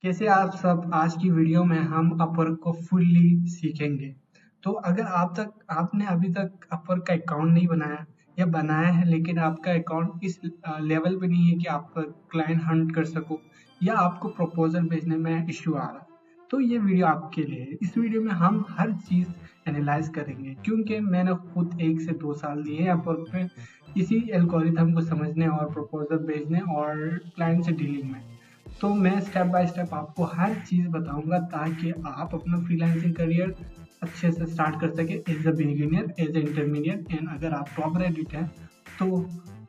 कैसे आप सब। आज की वीडियो में हम अपवर्क को फुल्ली सीखेंगे। तो अगर आपने अभी तक अपवर्क का अकाउंट नहीं बनाया या बनाया है लेकिन आपका अकाउंट इस लेवल पे नहीं है कि आप क्लाइंट हंट कर सको या आपको प्रपोजल भेजने में इश्यू आ रहा है, तो ये वीडियो आपके लिए है। इस वीडियो में हम हर चीज़ एनालाइज करेंगे क्योंकि मैंने खुद 1 से 2 साल दिए हैं अपवर्क पे इसी एल्गोरिथम को समझने और प्रपोजल भेजने और क्लाइंट से डीलिंग में। तो मैं स्टेप बाय स्टेप आपको हर चीज़ बताऊंगा ताकि आप अपना फ्रीलांसिंग करियर अच्छे से स्टार्ट कर सके as a beginner, as a intermediate and अगर आप टॉप रेडिट हैं तो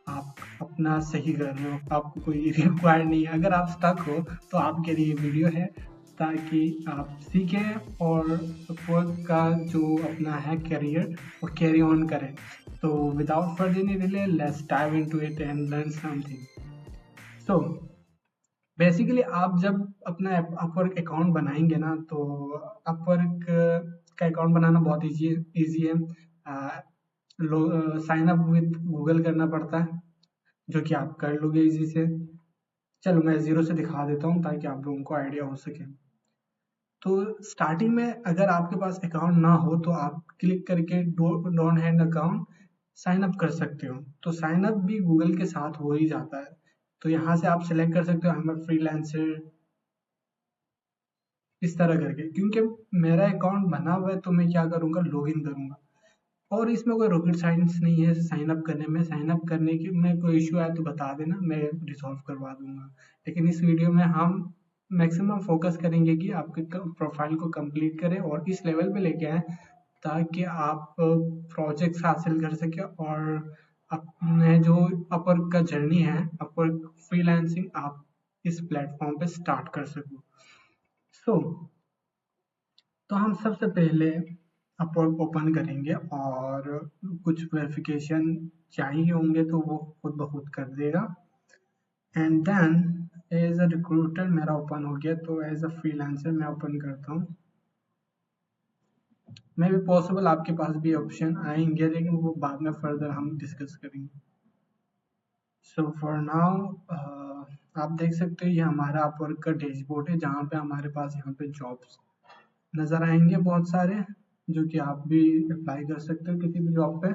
आप अपना सही कर रहे हो, आपको कोई रिक्वायर नहीं है। अगर आप स्टक हो तो आपके लिए वीडियो है ताकि आप सीखें और अपवर्क का जो अपना है करियर वो कैरी ऑन करें। तो without further any delay let's dive into it and learn something. So basically आप जब अपना अपवर्क अकाउंट बनाएंगे ना तो अपवर्क का अकाउंट बनाना बहुत ईजी है। साइन अप विद गूगल करना पड़ता है जो कि आप कर लोगे इजी से। चलो मैं जीरो से दिखा देता हूँ ताकि आप लोगों को आइडिया हो सके। तो स्टार्टिंग में अगर आपके पास अकाउंट ना हो तो आप क्लिक करके don't have account sign up कर सकते हो। तो साइन अप भी गूगल के साथ हो ही जाता है। तो यहाँ से आप सिलेक्ट कर सकते हो आई एम अ फ्रीलांसर इस तरह करके। क्योंकि मेरा अकाउंट बना हुआ है तो मैं क्या करूँगा, लॉगिन करूँगा और इसमें कोई रॉकेट साइंस नहीं है साइन अप करने में। साइन अप करने के में कोई इश्यू आए तो बता देना, मैं रिजॉल्व करवा दूंगा। लेकिन इस वीडियो में हम मैक्सिमम फोकस करेंगे कि आपके प्रोफाइल को कंप्लीट करें और इस लेवल पे लेके आए ताकि आप प्रोजेक्ट्स हासिल कर सके और अपने जो अपवर्क का जर्नी है, अपवर्क फ्रीलांसिंग, आप इस प्लेटफॉर्म पे स्टार्ट कर सको। सो तो हम सबसे पहले अपवर्क ओपन करेंगे और कुछ वेरिफिकेशन चाहिए होंगे तो वो खुद ब खुद कर देगा। And then as a recruiter मेरा ओपन हो गया, तो एज अ फ्रीलांसर मैं ओपन करता हूँ। मे भी पॉसिबल आपके पास भी ऑप्शन आएंगे लेकिन वो बाद में फर्दर हम डिस्कस करेंगे। सो फॉर नाउ आप देख सकते हो ये हमारा अपवर्क का डैशबोर्ड है जहाँ पे हमारे पास यहाँ पे जॉब्स नज़र आएंगे बहुत सारे, जो कि आप भी अप्लाई कर सकते हो किसी भी जॉब पे।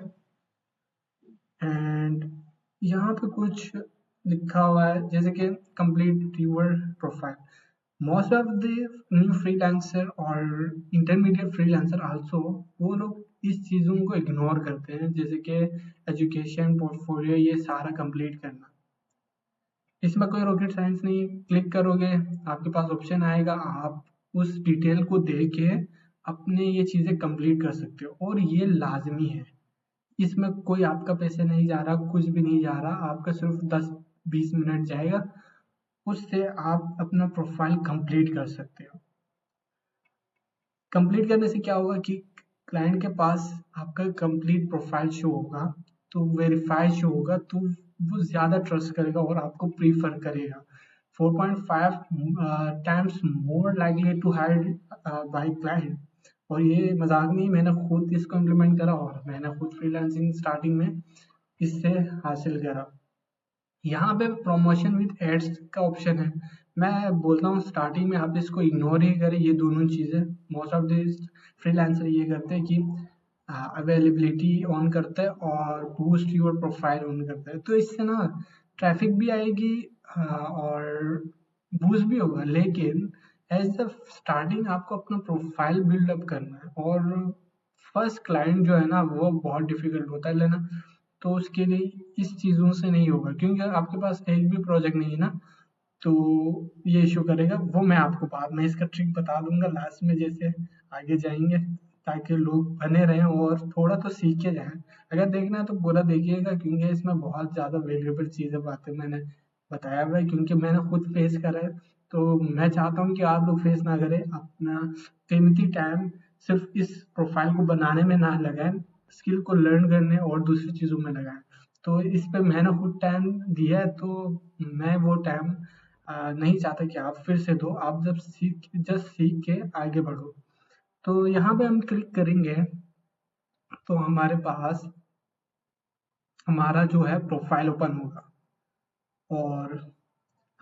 एंड यहाँ पे कुछ लिखा हुआ है जैसे कि complete your profile. Most of the new freelancer और इंटरमीडिएट फ्रीलांसर आल्सो वो लोग इस चीज़ों को इग्नोर करते हैं, जैसे कि एजुकेशन, पोर्टफोलियो, ये सारा कंप्लीट करना। इसमें कोई रॉकेट साइंस नहीं। क्लिक करोगे आपके पास ऑप्शन आएगा, आप उस डिटेल को देख के अपने ये चीज़ें कंप्लीट कर सकते हो और ये लाजमी है। इसमें कोई आपका पैसे नहीं जा रहा, कुछ भी नहीं जा रहा, आपका सिर्फ 10-20 मिनट जाएगा, उससे आप अपना प्रोफाइल कंप्लीट कर सकते हो। कंप्लीट करने से क्या होगा कि क्लाइंट के पास आपका कंप्लीट प्रोफाइल शो होगा, तो वेरीफाई शो होगा, तो वो ज़्यादा ट्रस्ट करेगा और आपको प्रीफर करेगा। 4.5 times more likely to hire by client. और ये मजाक नहीं, मैंने खुद इसको इम्प्लीमेंट करा और मैंने खुद फ्रीलांसिंग स्टार्टिंग में इससे हासिल करा। यहाँ पे प्रमोशन विद एड्स का ऑप्शन है। मैं बोलता हूँ स्टार्टिंग में आप इसको इग्नोर ही करें, ये दोनों चीज़ें। मोस्ट ऑफ द फ्रीलांसर ये करते हैं कि अवेलेबिलिटी ऑन करता है और बूस्ट योर प्रोफाइल ऑन करता है, तो इससे ना ट्रैफिक भी आएगी और बूस्ट भी होगा। लेकिन एज द स्टार्टिंग आपको अपना प्रोफाइल बिल्डअप करना है और फर्स्ट क्लाइंट जो है ना वो बहुत डिफिकल्ट होता है लेना। तो उसके लिए इस चीज़ों से नहीं होगा क्योंकि आपके पास एक भी प्रोजेक्ट नहीं है ना, तो ये इशू करेगा। वो मैं आपको बाद में इसका ट्रिक बता दूंगा लास्ट में, जैसे आगे जाएंगे, ताकि लोग बने रहें और थोड़ा तो सीख के जाएं। अगर देखना है तो पूरा देखिएगा क्योंकि इसमें बहुत ज़्यादा वेल्युएबल चीज़ें बातें मैंने बताया हुआ है, क्योंकि मैंने खुद फेस करा है। तो मैं चाहता हूँ कि आप लोग फेस ना करें, अपना कीमती टाइम सिर्फ इस प्रोफाइल को बनाने में ना लगाएं, स्किल को लर्न करने और दूसरी चीज़ों में लगाएं। तो इस पे मैंने खुद टाइम दिया है, तो मैं वो टाइम नहीं चाहता कि आप फिर से दो। आप जब जस्ट सीख के आगे बढ़ो। तो यहाँ पे हम क्लिक करेंगे तो हमारे पास हमारा जो है प्रोफाइल ओपन होगा और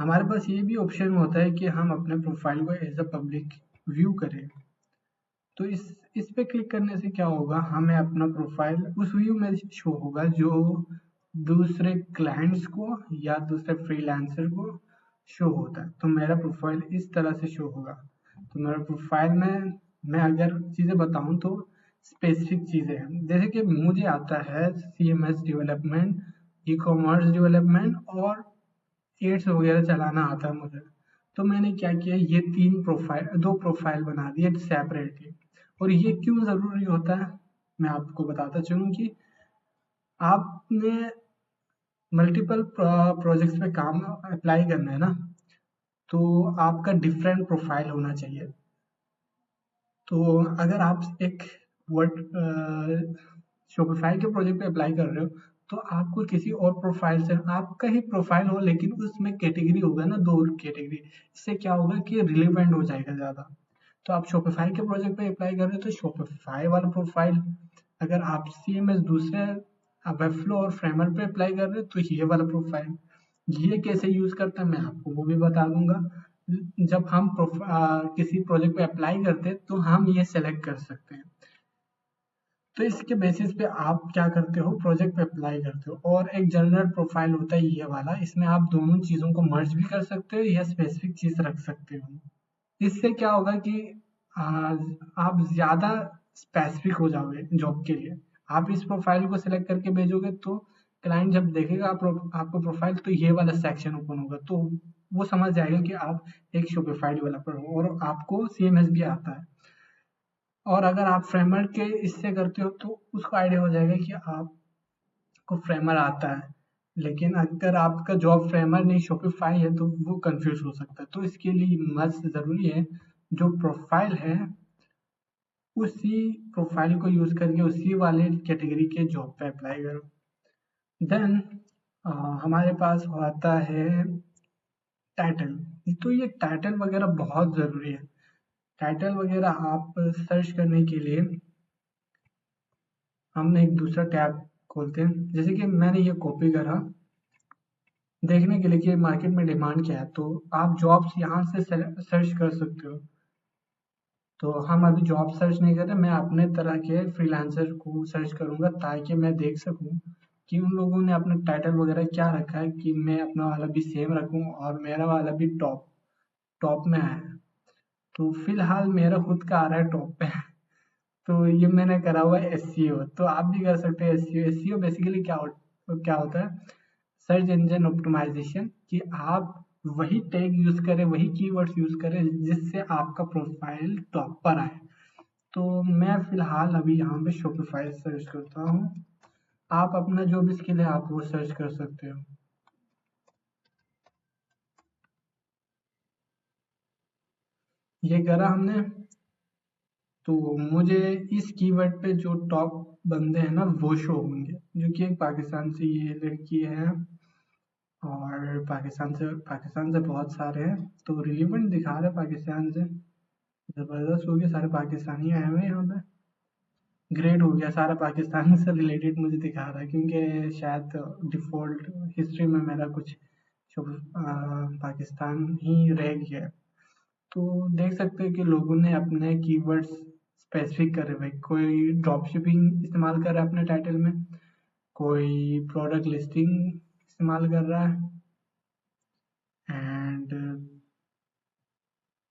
हमारे पास ये भी ऑप्शन होता है कि हम अपने प्रोफाइल को एज अ पब्लिक व्यू करें। तो इस पे क्लिक करने से क्या होगा, हमें अपना प्रोफाइल उस व्यू में शो होगा जो दूसरे क्लाइंट्स को या दूसरे फ्रीलांसर को शो होता है। तो मेरा प्रोफाइल इस तरह से शो होगा। तो मेरा प्रोफाइल में मैं अगर चीज़ें बताऊं तो स्पेसिफिक चीज़ें हैं, जैसे कि मुझे आता है CMS डेवलपमेंट, ई-कॉमर्स डेवलपमेंट और एड्स वगैरह चलाना आता है मुझे। तो मैंने क्या किया, ये दो प्रोफाइल बना दिए सेपरेटली। और ये क्यों ज़रूरी होता है, मैं आपको बताता चलूँ कि आपने मल्टीपल प्रोजेक्ट्स पे काम अप्लाई करना है ना, तो आपका डिफरेंट प्रोफाइल होना चाहिए। तो अगर आप एक वर्ड शॉपिफाई के प्रोजेक्ट पे अप्लाई कर रहे हो, तो आपको किसी और प्रोफाइल से, आपका ही प्रोफाइल हो लेकिन उसमें कैटेगरी होगा ना, दो कैटेगरी। इससे क्या होगा कि रिलेवेंट हो जाएगा ज़्यादा। तो आप शॉपिफाई के प्रोजेक्ट पे अप्लाई कर रहे हो तो शॉपिफाई वाला प्रोफाइल, अगर आप CMS दूसरे वेबफ्लो और फ्रेमर पे अप्लाई कर रहे हो तो ये वाला प्रोफाइल। ये कैसे यूज़ करते हैं मैं आपको वो भी बता दूंगा। जब हम किसी प्रोजेक्ट पे अप्लाई करते हैं तो हम ये सेलेक्ट कर सकते हैं। तो इसके बेसिस पे आप क्या करते हो, प्रोजेक्ट पे अप्लाई करते हो। और एक जनरल प्रोफाइल होता है ये वाला, इसमें आप दोनों चीज़ों को मर्ज भी कर सकते हो या स्पेसिफिक चीज़ रख सकते हो। इससे क्या होगा कि आ, आप ज़्यादा स्पेसिफिक हो जाओगे जॉब के लिए। आप इस प्रोफाइल को सिलेक्ट करके भेजोगे तो क्लाइंट जब देखेगा आपको प्रोफाइल, तो ये वाला सेक्शन ओपन होगा, तो वो समझ जाएगा कि आप एक शॉपिफाई डेवलपर हो और आपको CMS भी आता है। और अगर आप फ्रेमर के इससे करते हो तो उसको आइडिया हो जाएगा कि आपको फ्रेमर आता है। लेकिन अगर आपका जॉब फ्रेमर नहीं शॉपिफाई है तो वो कंफ्यूज हो सकता है। तो इसके लिए मस्ट ज़रूरी है, जो प्रोफाइल है उसी प्रोफाइल को यूज़ करके उसी वाले कैटेगरी के जॉब पे अप्लाई करो। देन हमारे पास आता है टाइटल। तो ये टाइटल वगैरह बहुत ज़रूरी है। टाइटल वगैरह आप सर्च करने के लिए हम एक दूसरा टैब खोलते हैं। जैसे कि मैंने ये कॉपी करा देखने के लिए कि मार्केट में डिमांड क्या है, तो आप जॉब्स यहाँ से सर्च कर सकते हो। तो हम अभी जॉब सर्च नहीं कर रहे, मैं अपने तरह के फ्रीलांसर को सर्च करूँगा ताकि मैं देख सकूँ कि उन लोगों ने अपना टाइटल वगैरह क्या रखा है, कि मैं अपना वाला भी सेम रखूँ और मेरा वाला भी टॉप टॉप में आए। तो फिलहाल मेरा खुद का आ रहा है टॉप पे। तो ये मैंने करा हुआ है SEO। तो आप भी कर सकते हैं SEO। SEO बेसिकली क्या होता है, सर्च इंजन ऑप्टिमाइजेशन, कि आप वही टैग यूज करें, वही कीवर्ड्स यूज करें जिससे आपका प्रोफाइल टॉप पर आए। तो मैं फिलहाल अभी यहाँ पे शॉपिफाई सर्च करता हूँ। आप अपना जो भी स्किल है आप वो सर्च कर सकते हो। ये करा हमने। तो मुझे इस कीवर्ड पे जो टॉप बंदे हैं ना वो शो होंगे, जो कि एक पाकिस्तान से ये लड़की है और पाकिस्तान से बहुत सारे हैं। तो रिलेवेंट दिखा रहे पाकिस्तान से, ज़बरदस्त हो गया, सारे पाकिस्तानी आए हुए हैं यहाँ पे। ग्रेट हो गया, सारा पाकिस्तान से रिलेटेड मुझे दिखा रहा है, क्योंकि शायद डिफ़ॉल्ट हिस्ट्री में मेरा कुछ पाकिस्तान ही रह गया है। तो देख सकते हैं कि लोगों ने अपने कीवर्ड्स स्पेसिफिक करे हुए, कोई ड्रॉप शिपिंग इस्तेमाल कर रहा है अपने टाइटल में, कोई प्रोडक्ट लिस्टिंग इस्तेमाल कर रहा है, एंड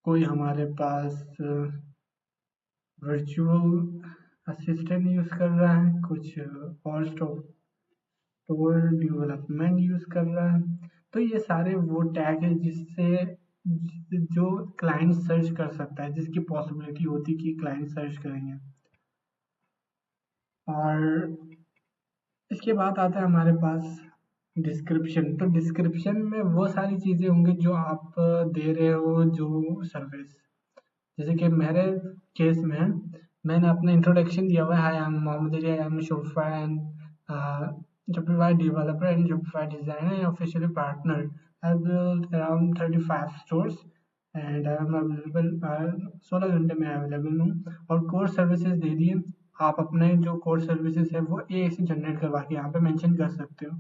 कोई हमारे पास वर्चुअल असिस्टेंट यूज़ कर रहा है, कुछ और स्टोर डेवलपमेंट यूज़ कर रहा है। तो ये सारे वो टैग है जिससे जो क्लाइंट सर्च कर सकता है, जिसकी पॉसिबिलिटी होती है कि क्लाइंट सर्च करेंगे। और इसके बाद आता है हमारे पास डिस्क्रिप्शन। तो डिस्क्रिप्शन में वो सारी चीज़ें होंगी जो आप दे रहे हो, जो सर्विस। जैसे कि मेरे केस में मैंने अपना इंट्रोडक्शन दिया हुआ है, hi I am Mohammad Ali, I am Shopify and Shopify developer and Shopify designer and officially partner. I've built around 35 stores and I am available 16 घंटे में अवेलेबल हूँ। और कोर्स सर्विसेज दे दिए। आप अपने जो कोर्स सर्विसेज है वो AI से जनरेट करवा के यहाँ पे मेंशन कर सकते हो।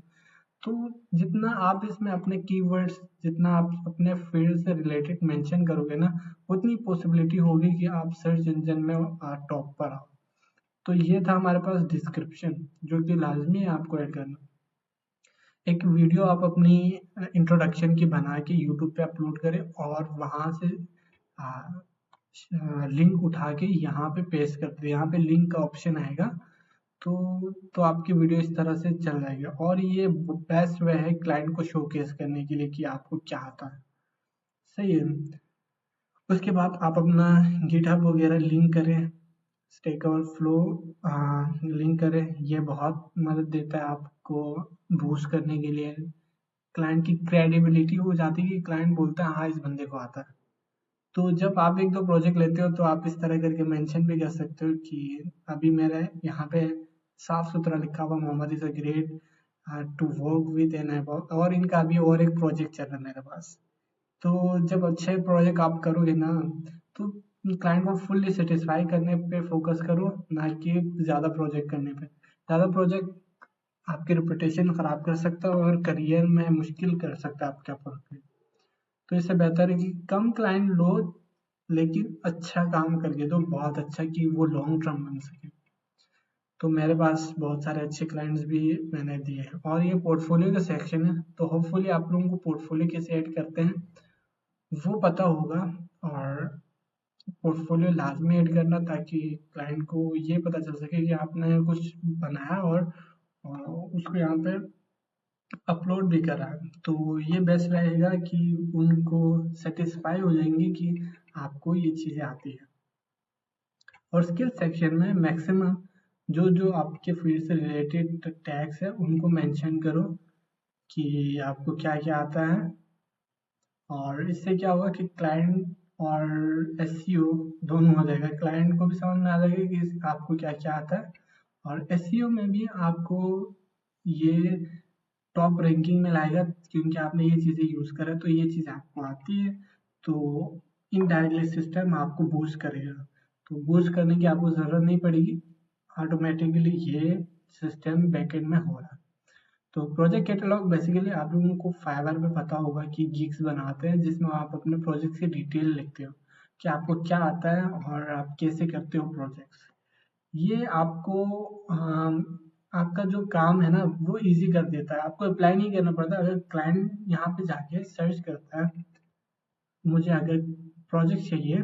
तो जितना आप इसमें अपने कीवर्ड्स, जितना आप अपने फील्ड से रिलेटेड मेंशन करोगे ना, उतनी पॉसिबिलिटी होगी कि आप सर्च इंजन में टॉप पर आओ। तो ये था हमारे पास डिस्क्रिप्शन, जो कि लाजमी है आपको ऐड करना। एक वीडियो आप अपनी इंट्रोडक्शन की बना के यूट्यूब पे अपलोड करें और वहाँ से लिंक उठा के यहाँ पे पेस्ट कर दें। यहाँ पे लिंक का ऑप्शन आएगा, तो आपकी वीडियो इस तरह से चल जाएगी। और ये बेस्ट वे है क्लाइंट को शोकेस करने के लिए कि आपको क्या आता है। सही है। उसके बाद आप अपना गिटहब वगैरह लिंक करें, स्टैक ओवरफ्लो लिंक करें। ये बहुत मदद देता है आपको बूस्ट करने के लिए। क्लाइंट की क्रेडिबिलिटी हो जाती है कि क्लाइंट बोलता है हाँ इस बंदे को आता है। तो जब आप एक दो प्रोजेक्ट लेते हो तो आप इस तरह करके मेंशन भी कर सकते हो कि अभी मेरा यहाँ पे साफ सुथरा लिखा हुआ Mohammad is a great to work with an about, और इनका अभी और एक प्रोजेक्ट चल रहा है मेरे पास। तो जब अच्छे प्रोजेक्ट आप करोगे ना, तो क्लाइंट को फुल्ली सेटिस्फाई करने पे फोकस करो, ना कि ज़्यादा प्रोजेक्ट करने पे। ज़्यादा प्रोजेक्ट आपकी रेपुटेशन खराब कर सकता है और करियर में मुश्किल कर सकता है आपका प्रोजेक्ट। तो इससे बेहतर है कि कम क्लाइंट लो, लेकिन अच्छा काम करके दो, बहुत अच्छा, कि वो लॉन्ग टर्म बन सके। तो मेरे पास बहुत सारे अच्छे क्लाइंट्स भी मैंने दिए हैं। और ये पोर्टफोलियो का सेक्शन है, तो होपफुली आप लोगों को पोर्टफोलियो कैसे ऐड करते हैं वो पता होगा। और पोर्टफोलियो लाजमी ऐड करना, ताकि क्लाइंट को ये पता चल सके कि आपने कुछ बनाया और उसको यहाँ पे अपलोड भी करा है। तो ये बेस्ट रहेगा कि उनको सेटिस्फाई हो जाएंगे कि आपको ये चीज़ें आती है। और स्किल सेक्शन में मैक्सिमम जो आपके फील्ड से रिलेटेड टैग्स है उनको मेंशन करो कि आपको क्या क्या आता है। और इससे क्या होगा कि क्लाइंट और एसईओ दोनों हो जाएगा। क्लाइंट को भी समझ में आ जाएगा कि आपको क्या क्या आता है, और एसईओ में भी आपको ये टॉप रैंकिंग में लाएगा, क्योंकि आपने ये चीज़ें यूज़ करा तो ये चीज़ आपको आती है। तो इनडायरेक्टली सिस्टम आपको बूस्ट करेगा। तो बूस्ट करने की आपको ज़रूरत नहीं पड़ेगी, ऑटोमेटिकली ये सिस्टम बैकएंड में हो रहा है। तो प्रोजेक्ट कैटलॉग बेसिकली आप लोगों को फाइवर पे पता होगा कि गिग्स बनाते हैं, जिसमें आप अपने प्रोजेक्ट की डिटेल लिखते हो कि आपको क्या आता है और आप कैसे करते हो प्रोजेक्ट्स। ये आपको आपका जो काम है ना वो इजी कर देता है। आपको अप्लाई नहीं करना पड़ता। अगर क्लाइंट यहाँ पे जाके सर्च करता है मुझे अगर प्रोजेक्ट चाहिए,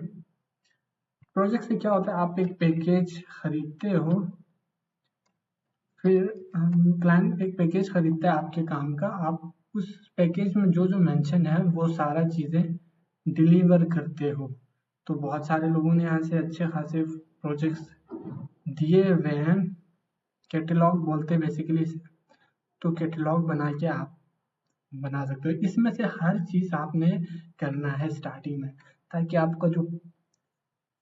प्रोजेक्ट से क्या होता है, आप एक पैकेज खरीदते हो, फिर क्लाइंट एक पैकेज खरीदता है आपके काम का। आप उस पैकेज में जो जो मेंशन है वो सारा चीज़ें डिलीवर करते हो। तो बहुत सारे लोगों ने यहाँ से अच्छे खासे प्रोजेक्ट्स दिए हुए हैं। कैटलॉग बोलते हैं बेसिकली इसे। तो कैटलॉग बना के आप बना सकते हो। इसमें से हर चीज़ आपने करना है स्टार्टिंग में, ताकि आपका जो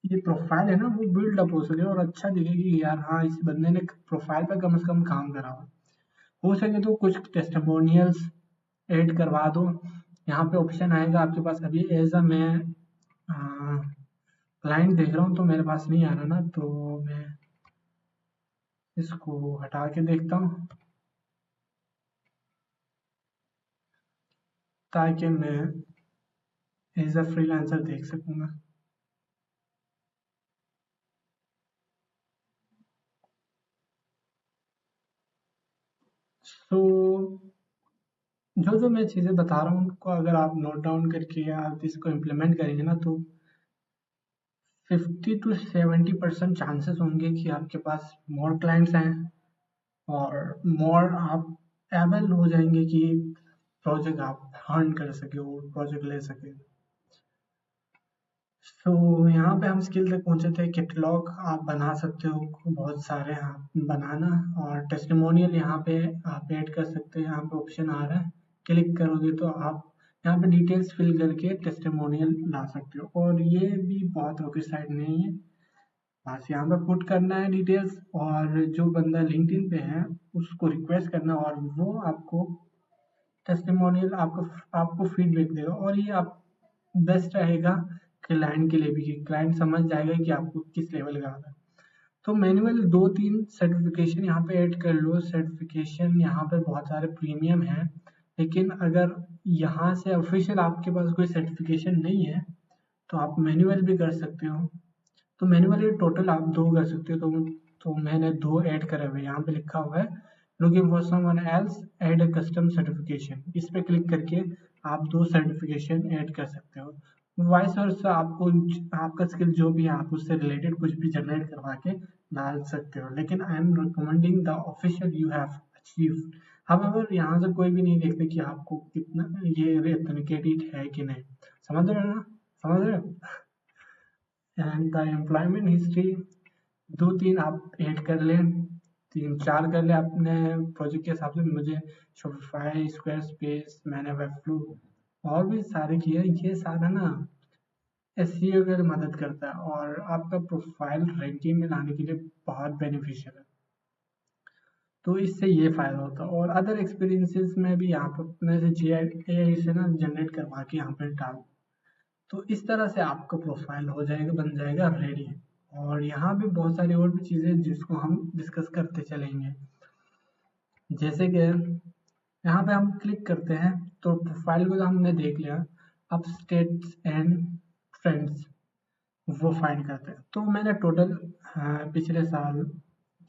ये प्रोफाइल है ना वो बिल्ड अप हो सके और अच्छा दिखे कि यार हाँ इस बंदे ने प्रोफाइल पर कम से कम काम करा हुआ। हो सके तो कुछ टेस्टिमोनियल्स ऐड करवा दो। यहाँ पे ऑप्शन आएगा आपके पास। अभी एज अ मैं क्लाइंट देख रहा हूँ तो मेरे पास नहीं आ रहा ना, तो मैं इसको हटा के देखता हूँ ताकि मैं एज अ फ्रीलांसर देख सकूँगा। तो जो मैं चीज़ें बता रहा हूँ उनको अगर आप नोट डाउन करके या आप इसको इम्प्लीमेंट करेंगे ना, तो 50 to 70% चांसेस होंगे कि आपके पास मोर क्लाइंट्स आएँ और मोर आप एबल हो जाएंगे कि प्रोजेक्ट आप अर्न कर सके और प्रोजेक्ट ले सके। तो यहाँ पे हम स्किल तक पहुँचे थे। कैटलॉग आप बना सकते हो बहुत सारे आप बनाना, और टेस्टिमोनियल यहाँ पे आप ऐड कर सकते हो। यहाँ पे ऑप्शन आ रहा है, क्लिक करोगे तो आप यहाँ पे डिटेल्स फिल करके टेस्टिमोनियल ला सकते हो। और ये भी बहुत रॉकेट साइड नहीं है, बस यहाँ पे पुट करना है डिटेल्स, और जो बंदा लिंक्डइन पे है उसको रिक्वेस्ट करना, और वो आपको टेस्टिमोनियल आपको फीडबैक देगा। और ये आप बेस्ट रहेगा क्लाइंट के लिए भी, कि क्लाइंट समझ जाएगा कि आपको किस लेवल का आता है। तो मैनुअल 2-3 सर्टिफिकेशन यहाँ पे ऐड कर लो। सर्टिफिकेशन यहाँ पे बहुत सारे प्रीमियम है, लेकिन अगर यहाँ से ऑफिशियल आपके पास कोई सर्टिफिकेशन नहीं है तो आप मैनुअल भी कर सकते हो। तो मैनुअली टोटल आप 2 कर सकते हो। तो मैंने 2 ऐड करे हुए, यहाँ पे लिखा हुआ है looking for someone else add a custom certification. इस पे क्लिक करके आप 2 सर्टिफिकेशन ऐड कर सकते हो। वाइस वर्सा आपको आपका स्किल जो भी है आप उससे रिलेटेड कुछ भी जनरेट करवा के डाल सकते हो, लेकिन I am recommending the official you have achieved. However यहाँ से कोई भी नहीं देखते कि आपको कितना ये ऑथेंटिकेटेड है कि नहीं। समझ रहे हो ना? समझ रहे हो? एंड द एम्प्लॉयमेंट हिस्ट्री 2-3 आप ऐड कर लें, 3-4 कर लें अपने प्रोजेक्ट के हिसाब से। मुझे शॉपिफाई, स्क्वायरस्पेस, मैंने वेबफ्लू और भी सारे किए। ये सारा ना एसईओ के लिए मदद करता है और आपका प्रोफाइल रैंकिंग में लाने के लिए बहुत बेनिफिशियल है। तो इससे ये फ़ायदा होता है। और अदर एक्सपीरियंसेस में भी आप अपने से एआई से ना जनरेट करवा के यहाँ पे डाल। तो इस तरह से आपका प्रोफाइल हो जाएगा, बन जाएगा रेडी। और यहाँ भी बहुत सारी और भी चीज़ें जिसको हम डिस्कस करते चलेंगे। जैसे कि यहाँ पे हम क्लिक करते हैं तो प्रोफाइल को तो हमने देख लिया। अब स्टेट्स एंड फ्रेंड्स वो फाइंड करते हैं। तो मैंने टोटल पिछले साल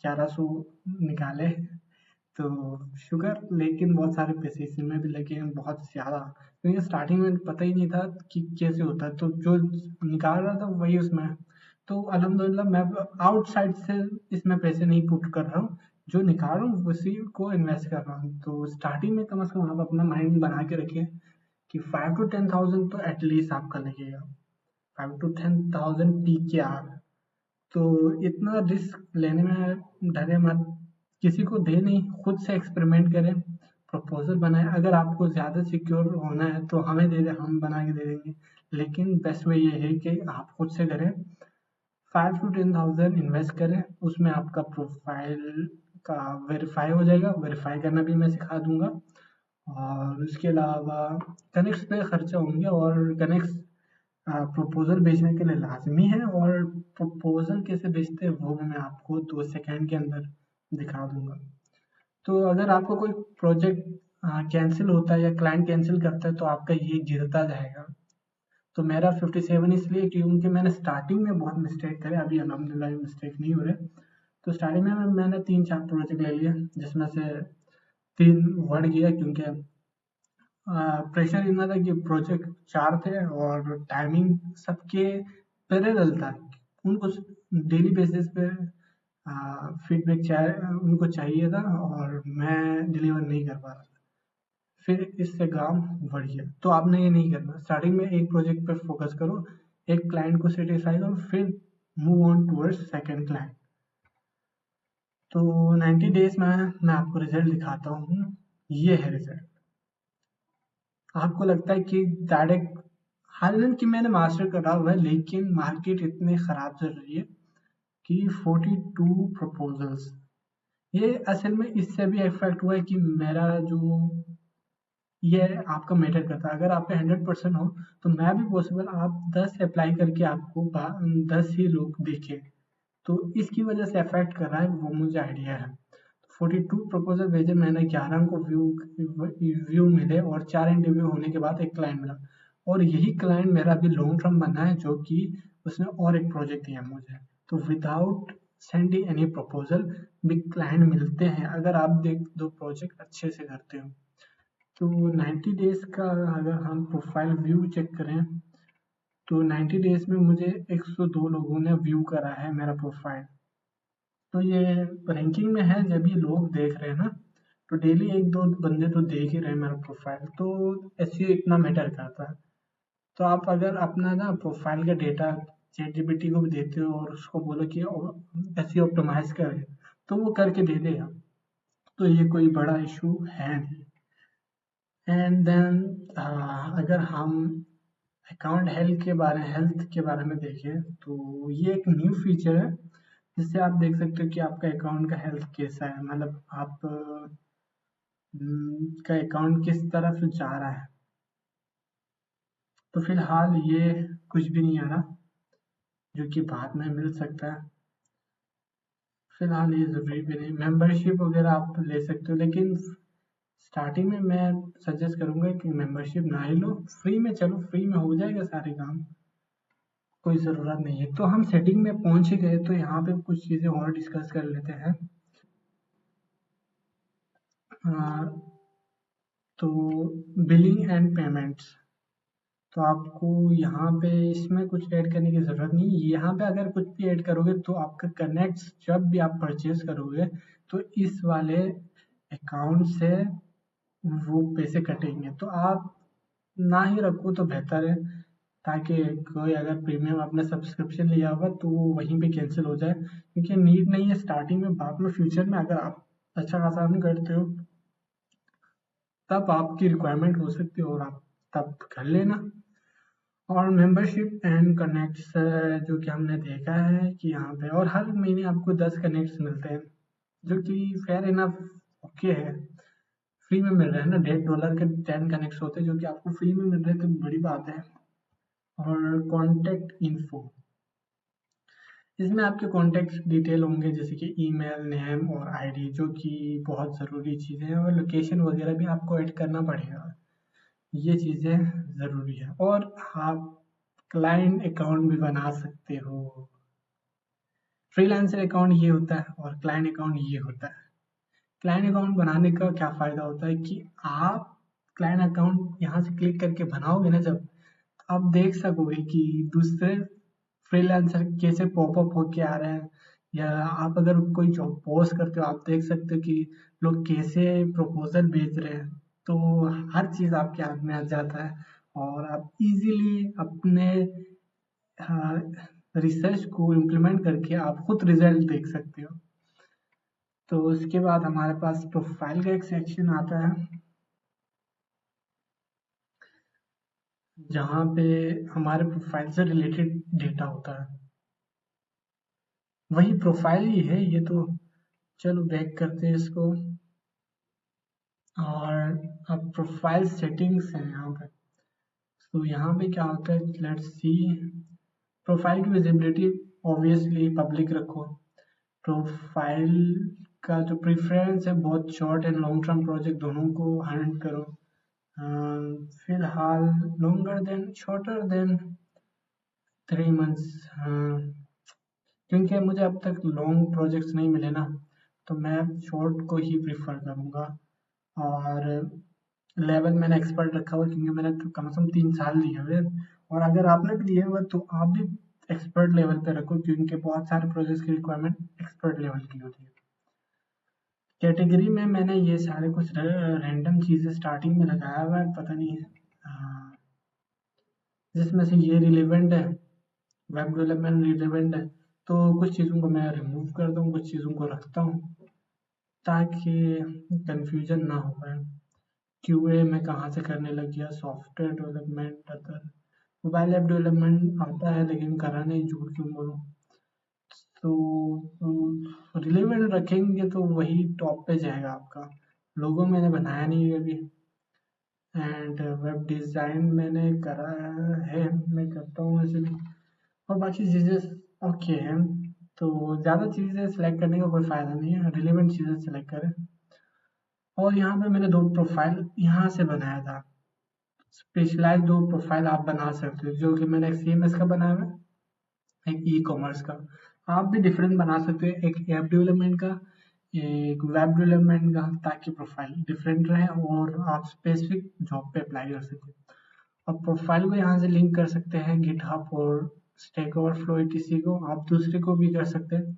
1100 निकाले। तो शुगर, लेकिन बहुत सारे पैसे इसमें भी लगे हैं, बहुत ज़्यादा, क्योंकि स्टार्टिंग में पता ही नहीं था कि कैसे होता है। तो जो निकाल रहा था वही उसमें। तो अल्हम्दुलिल्लाह मैं आउटसाइड से इसमें पैसे नहीं पुट कर रहा हूँ, जो निकाल रहा हूँ उसी को इन्वेस्ट कर रहा हूँ। तो स्टार्टिंग में कम से कम आप अपना माइंड बना के रखिए कि 5 to 10,000 तो एटलीस्ट आपका लगेगा। 5 to 10,000 PKR। तो इतना रिस्क लेने में डरे मत, किसी को दे नहीं, खुद से एक्सपेरिमेंट करें, प्रपोजल बनाएं। अगर आपको ज़्यादा सिक्योर होना है तो हमें दे दें, हम बना के दे देंगे, लेकिन बेस्ट वे ये है कि आप खुद से करें। 5 to 10,000 इन्वेस्ट करें, उसमें आपका प्रोफाइल का वेरीफाई हो जाएगा। वेरीफाई करना भी मैं सिखा दूंगा। और उसके अलावा कनेक्ट्स पे खर्चा होंगे, और कनेक्ट्स प्रपोजल भेजने के लिए लाजमी है। और प्रपोजल कैसे भेजते हैं वो भी मैं आपको 2 सेकंड के अंदर दिखा दूंगा। तो अगर आपको कोई प्रोजेक्ट कैंसिल होता है या क्लाइंट कैंसिल करता है तो आपका ये गिरता जाएगा। तो मेरा 57 इसलिए क्योंकि मैंने स्टार्टिंग में बहुत मिस्टेक करे, अभी अल्हम्दुलिल्लाह मिस्टेक नहीं हो रहे। तो स्टार्टिंग में मैंने 3-4 प्रोजेक्ट ले लिए, जिसमें से 3 बढ़ गया क्योंकि प्रेशर इतना था कि प्रोजेक्ट 4 थे और टाइमिंग सबके पैरेलल था। उनको डेली बेसिस पे फीडबैक उनको चाहिए था और मैं डिलीवर नहीं कर पा रहा था। फिर इससे काम बढ़ गया। तो आपने ये नहीं करना, स्टार्टिंग में एक प्रोजेक्ट पे फोकस करो, एक क्लाइंट को सेटिस्फाई करो, फिर move on towards second client. तो 90 डेज में मैं आपको रिजल्ट दिखाता हूँ। ये है रिजल्ट। आपको लगता है कि डायरेक्ट, हालांकि मैंने मास्टर करा हुआ है, लेकिन मार्केट इतनी ख़राब चल रही है कि 42 प्रपोजल्स। ये असल में इससे भी इफेक्ट हुआ है कि मेरा जो ये आपका मैटर करता है। अगर आप पे 100% हो तो मैं भी पॉसिबल आप 10 अप्लाई करके आपको 10 ही लोग देखें। तो इसकी वजह से अफेक्ट कर रहा है, वो मुझे आइडिया है। 42 प्रपोजल भेजे मैंने, 11 को व्यू मिले और 4 इंटरव्यू होने के बाद एक क्लाइंट मिला। और यही क्लाइंट मेरा अभी लॉन्ग टर्म बना है, जो कि उसने और एक प्रोजेक्ट दिया मुझे। तो विदाउट सेंडिंग एनी प्रपोजल भी क्लाइंट मिलते हैं, अगर आप दो प्रोजेक्ट अच्छे से करते हो। तो 90 डेज का अगर हम प्रोफाइल व्यू चेक करें तो 90 डेज में मुझे 102 लोगों ने व्यू करा है मेरा प्रोफाइल। तो ये रैंकिंग में है, जब ये लोग देख रहे हैं ना, तो डेली 1-2 बंदे तो देख ही रहे हैं मेरा प्रोफाइल। तो एसईओ इतना मैटर करता है। तो आप अगर अपना ना प्रोफाइल का डेटा चैटजीपीटी को भी देते हो और उसको बोलो कि एसईओ ऑप्टिमाइज करे, तो वो करके दे देगा। तो ये कोई बड़ा इशू है नहीं। एंड देन अगर हम हेल्थ के बारे में देखें तो ये एक न्यू फीचर है, जिससे आप देख सकते हो कि आपका अकाउंट का हेल्थ कैसा है, मतलब आप का अकाउंट किस तरफ जा रहा है। तो फिलहाल ये कुछ भी नहीं आ रहा, जो कि बाद में मिल सकता है। फिलहाल ये ज़रूरी भी नहीं, मेंबरशिप वगैरह आप ले सकते हो, लेकिन स्टार्टिंग में मैं सजेस्ट करूंगा कि मेंबरशिप ना ही लो, फ्री में चलो, फ्री में हो जाएगा सारे काम, कोई ज़रूरत नहीं है। तो हम सेटिंग में पहुंच ही गए, तो यहाँ पे कुछ चीज़ें और डिस्कस कर लेते हैं। तो बिलिंग एंड पेमेंट्स, तो आपको यहाँ पे इसमें कुछ ऐड करने की ज़रूरत नहीं है। यहाँ पे अगर कुछ भी ऐड करोगे तो आपका कनेक्ट, जब भी आप परचेज करोगे तो इस वाले अकाउंट से वो पैसे कटेंगे, तो आप ना ही रखो तो बेहतर है, ताकि कोई अगर प्रीमियम आपने सब्सक्रिप्शन लिया होगा तो वो वहीं पे कैंसिल हो जाए, क्योंकि नीड नहीं है स्टार्टिंग में, बाद में फ्यूचर में अगर आप अच्छा खासा अर्न करते हो तब आपकी रिक्वायरमेंट हो सकती है और आप तब कर लेना। और मेंबरशिप एंड कनेक्ट्स, जो कि हमने देखा है कि यहाँ पे और हर महीने आपको 10 कनेक्ट्स मिलते हैं, जो कि फेयर इनफ ओके है, फ्री में मिल रहे हैं ना, $1.5 के 10 कनेक्ट्स होते हैं जो कि आपको फ्री में मिल रहे हैं, तो बड़ी बात है। और कॉन्टैक्ट इन्फो, इसमें आपके कॉन्टैक्ट डिटेल होंगे, जैसे कि ईमेल, नेम और आईडी, जो कि बहुत ज़रूरी चीज़ें हैं, और लोकेशन वगैरह भी आपको ऐड करना पड़ेगा, ये चीज़ें ज़रूरी है। और आप क्लाइंट अकाउंट भी बना सकते हो। फ्रीलांसर अकाउंट ये होता है और क्लाइंट अकाउंट ये होता है। क्लाइंट अकाउंट बनाने का क्या फ़ायदा होता है कि आप क्लाइंट अकाउंट यहाँ से क्लिक करके बनाओगे ना, जब आप देख सकोगे कि दूसरे फ्रीलांसर कैसे पॉपअप होके आ रहे हैं, या आप अगर कोई जॉब पोस्ट करते हो आप देख सकते हो कि लोग कैसे प्रपोजल भेज रहे हैं, तो हर चीज़ आपके हाथ में आ जाता है और आप इजीली अपने रिसर्च को इम्प्लीमेंट करके आप खुद रिजल्ट देख सकते हो। तो उसके बाद हमारे पास प्रोफाइल का एक सेक्शन आता है, जहाँ पे हमारे प्रोफाइल से रिलेटेड डेटा होता है, वही प्रोफाइल ही है ये तो। चलो बैक करते हैं इसको, और अब प्रोफाइल सेटिंग्स हैं यहाँ पे। तो यहाँ पे क्या होता है, लेट्स सी। प्रोफाइल की विजिबिलिटी ऑब्वियसली पब्लिक रखो। प्रोफाइल का जो प्रेफरेंस है, बहुत short and long term project दोनों को हंट करो। फिलहाल longer than, shorter than 3 months, क्योंकि मुझे अब तक लॉन्ग प्रोजेक्ट्स नहीं मिले ना, तो मैं शॉर्ट को ही प्रीफर करूँगा। और लेवल मैंने एक्सपर्ट रखा हुआ, क्योंकि मैंने तो कम से कम 3 साल लिए हुए, और अगर आपने भी लिए हुए तो आप भी एक्सपर्ट लेवल पे रखो, क्योंकि बहुत सारे प्रोजेक्ट्स की रिक्वायरमेंट एक्सपर्ट लेवल की होती है। कैटेगरी में मैंने ये सारे कुछ रैंडम चीज़ें स्टार्टिंग में लगाया हुआ है, पता नहीं जिसमें से ये रिलेवेंट है, वेब डेवलपमेंट रिलेवेंट है, तो कुछ चीज़ों को मैं रिमूव कर दूँ, कुछ चीज़ों को रखता हूँ, ताकि कंफ्यूजन ना हो पाए। क्यूए मैं कहाँ से करने लग गया, software development, other mobile app development आता है, लेकिन करा नहीं, झूठ क्यों बोलूँ। तो रिलेवेंट रखेंगे तो वही टॉप पे जाएगा आपका। लोगो मैंने बनाया नहीं है अभी, एंड वेब डिज़ाइन मैंने करा है, मैं करता हूँ वैसे भी, और बाकी चीज़ें ओके हैं। तो ज़्यादा चीज़ें सेलेक्ट करने का कोई फ़ायदा नहीं है, रिलेवेंट चीज़ें सेलेक्ट करें। और यहाँ पे मैंने 2 प्रोफाइल यहाँ से बनाया था, स्पेशलाइज 2 प्रोफाइल आप बना सकते हो, जो कि मैंने एक CMS का बनाया हुआ है, एक ई-कॉमर्स का। आप भी डिफरेंट बना सकते हो, एक ऐप डेवलपमेंट का, एक वेब डेवलपमेंट का, ताकि प्रोफाइल डिफरेंट रहे और आप स्पेसिफिक जॉब पे अप्लाई कर सकें। अब प्रोफाइल को यहाँ से लिंक कर सकते हैं गिटहब और स्टैक ओवरफ्लो etc को, आप दूसरे को भी कर सकते हैं।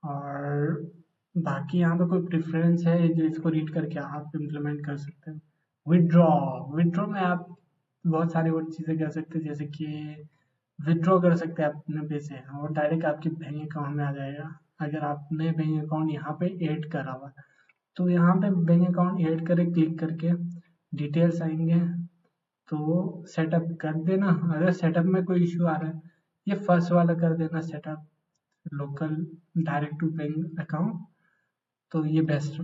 और बाकी यहाँ पे कोई प्रेफरेंस है जो इसको रीड करके आप इम्प्लीमेंट कर सकते हैं। विड्रॉ, विड्रॉ में आप बहुत सारी और चीज़ें कर सकते हैं, जैसे कि विड्रॉ कर सकते हैं अपने पैसे और डायरेक्ट आपके बैंक अकाउंट में आ जाएगा, अगर आपने बैंक अकाउंट यहाँ पे ऐड करा हुआ। तो यहाँ पे बैंक अकाउंट ऐड करें, क्लिक करके डिटेल्स आएंगे, तो सेटअप कर देना। अगर सेटअप में कोई इशू आ रहा है, ये फर्स्ट वाला कर देना setup, local direct to bank account, तो ये बेस्ट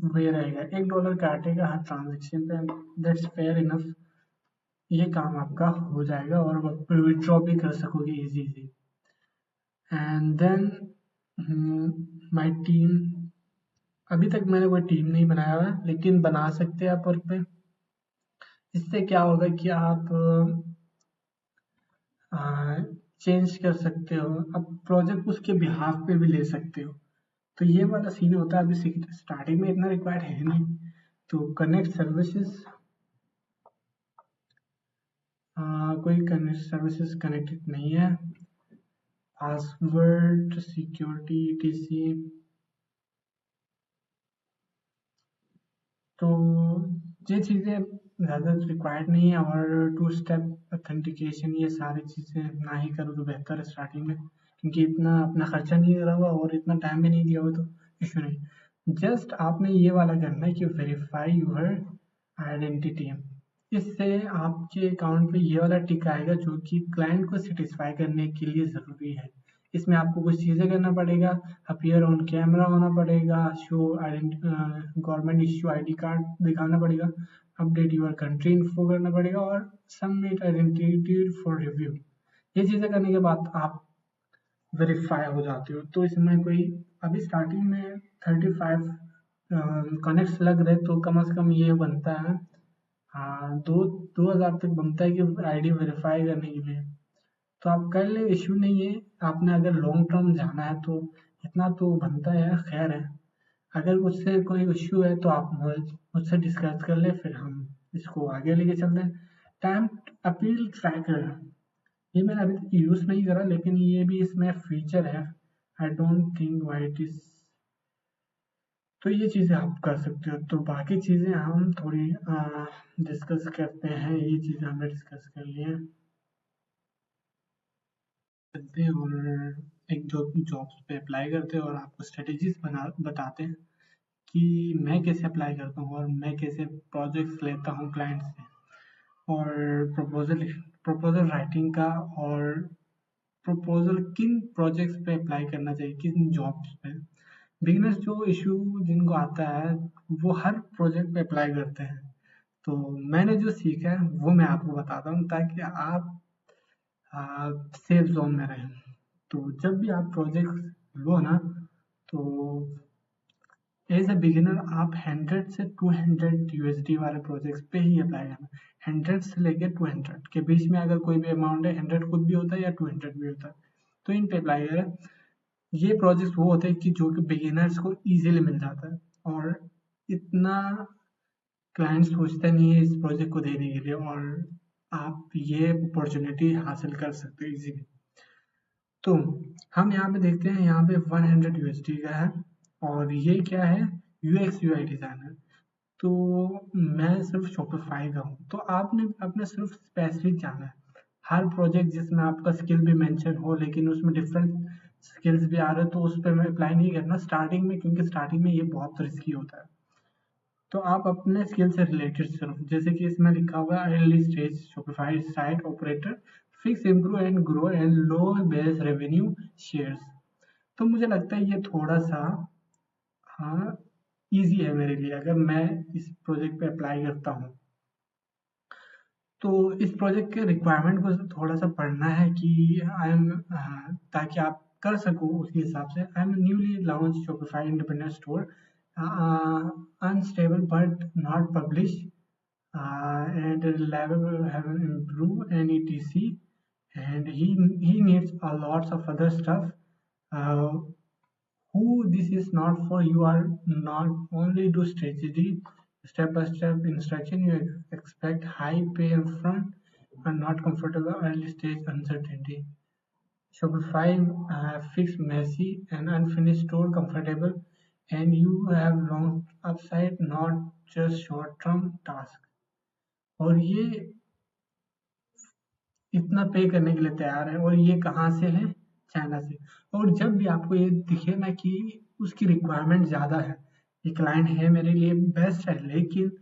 वे रहेगा। $1 काटेगा हर ट्रांजेक्शन पे, दैट्स फेयर इनफ, ये काम आपका हो जाएगा और विड्रॉ भी कर सकोगे easy easy. And then my team, अभी तक मैंने कोई टीम नहीं बनाया हुआ है, लेकिन बना सकते हैं अपवर्क पे। इससे क्या होगा कि आप चेंज कर सकते हो, अब प्रोजेक्ट उसके बिहाफ पे भी ले सकते हो। तो ये वाला सीन होता है, अभी स्टार्टिंग में इतना रिक्वायर्ड है नहीं। तो कनेक्ट सर्विसेज, कोई कनेक्ट सर्विसेज कनेक्टेड नहीं है। पासवर्ड सिक्योरिटी टीसी, तो ये चीज़ें ज़्यादा रिक्वायर्ड नहीं है। और टू स्टेप ऑथेंटिकेशन, ये सारी चीज़ें ना ही करो तो बेहतर है स्टार्टिंग में, क्योंकि इतना अपना खर्चा नहीं करा हुआ और इतना टाइम भी नहीं दिया हुआ, तो इशू नहीं। जस्ट आपने ये वाला करना है कि वेरीफाई यूर आइडेंटिटी। इससे आपके अकाउंट पे ये वाला टिक आएगा जो कि क्लाइंट को सेटिस्फाई करने के लिए ज़रूरी है। इसमें आपको कुछ चीज़ें करना पड़ेगा, अपीयर ऑन कैमरा होना पड़ेगा, show government issue ID card दिखाना पड़ेगा, अपडेट यूर कंट्री इन्फो करना पड़ेगा और सबमिट आइडेंटिटी फॉर रिव्यू। ये चीज़ें करने के बाद आप वेरीफाई हो जाते हो। तो इसमें कोई अभी स्टार्टिंग में 35 कनेक्ट्स लग रहे, तो कम से कम ये बनता है, हाँ, 2000 तक बनता है कि आईडी वेरीफाई करने के लिए। तो आप कर ले, इश्यू नहीं है। आपने अगर लॉन्ग टर्म जाना है तो इतना तो बनता है, खैर है। अगर उससे कोई इश्यू है तो आप मुझसे डिस्कस कर ले, फिर हम इसको आगे लेके चलते हैं। टाइम अपील ट्रैकर, ये मैंने अभी तक यूज़ नहीं करा, लेकिन ये भी इसमें फीचर है। I don't think why it is, तो ये चीज़ें आप कर सकते हो। तो बाकी चीज़ें हम थोड़ी डिस्कस करते हैं, ये चीज़ें हमने डिस्कस कर ली हैं। करते हैं और एक जो जॉब्स पे अप्लाई करते हैं और आपको स्ट्रेटेजीज बना बताते हैं कि मैं कैसे अप्लाई करता हूँ और मैं कैसे प्रोजेक्ट्स लेता हूँ क्लाइंट से, और प्रपोजल प्रपोजल राइटिंग का, और प्रपोजल किन प्रोजेक्ट्स पे अप्लाई करना चाहिए, किन जॉब्स पे। बिगिनर्स जो इशू जिनको आता है वो हर प्रोजेक्ट पे अप्लाई करते हैं। तो मैंने जो सीखा है वो मैं आपको बताता हूँ, ताकि आप सेफ जोन में रहें। तो जब भी आप प्रोजेक्ट लो ना, तो एज अ बिगिनर आप 100 से 200 यूएसडी वाले प्रोजेक्ट्स पे ही अप्लाई करना। 100 से लेकर 200 के बीच में अगर कोई भी अमाउंट है, 100 खुद भी होता है या 200 भी होता है, तो इन पे अप्लाई करें। ये प्रोजेक्ट्स वो होते हैं कि जो कि बिगिनर्स को इजीली मिल जाता है, और इतना क्लाइंट सोचते नहीं है इस प्रोजेक्ट को देने के लिए, और आप ये अपॉर्चुनिटी हासिल कर सकते हो इजीली। तो हम यहाँ पे देखते हैं, यहाँ पे 100 यूएसडी का है, और ये क्या है, यूएक्स यूआई डिजाइनर। तो मैं सिर्फ शॉपिफाई का हूँ, तो आपने अपने सिर्फ स्पेसिफिक जाना है। हर प्रोजेक्ट जिसमें आपका स्किल भी मेंशन हो, लेकिन उसमें डिफरेंट स्किल्स भी आ रहे हैं, तो उस पर मैं अप्लाई नहीं करना स्टार्टिंग में, क्योंकि स्टार्टिंग में ये बहुत रिस्की होता है। तो आप अपने स्किल से रिलेटेड सिर्फ, जैसे कि इसमें लिखा हुआ है early stage Shopify site operator, fix improve and grow and low base revenue shares. तो मुझे लगता है ये थोड़ा सा, हाँ, इजी है मेरे लिए अगर मैं इस प्रोजेक्ट पे अप्लाई करता हूँ। तो इस प्रोजेक्ट के रिक्वायरमेंट को थोड़ा सा पढ़ना है कि आई एम, ताकि आप कर सको उसी हिसाब से। I am newly launch Shopify independent store, unstable but not publish, and level have improved and etc, and he needs a lots of other stuff. uh, who this is not for, you are not only do strategy step by step instruction, you expect high pay upfront and not comfortable early stage uncertainty. Shopify fix messy and unfinished store comfortable, and you have long upside, not just short term task। और ये इतना पे करने के लिए तैयार है, और ये कहाँ से है, चाइना से। और जब भी आपको ये दिखे ना कि उसकी रिक्वायरमेंट ज़्यादा है, ये क्लाइंट है मेरे लिए बेस्ट है, लेकिन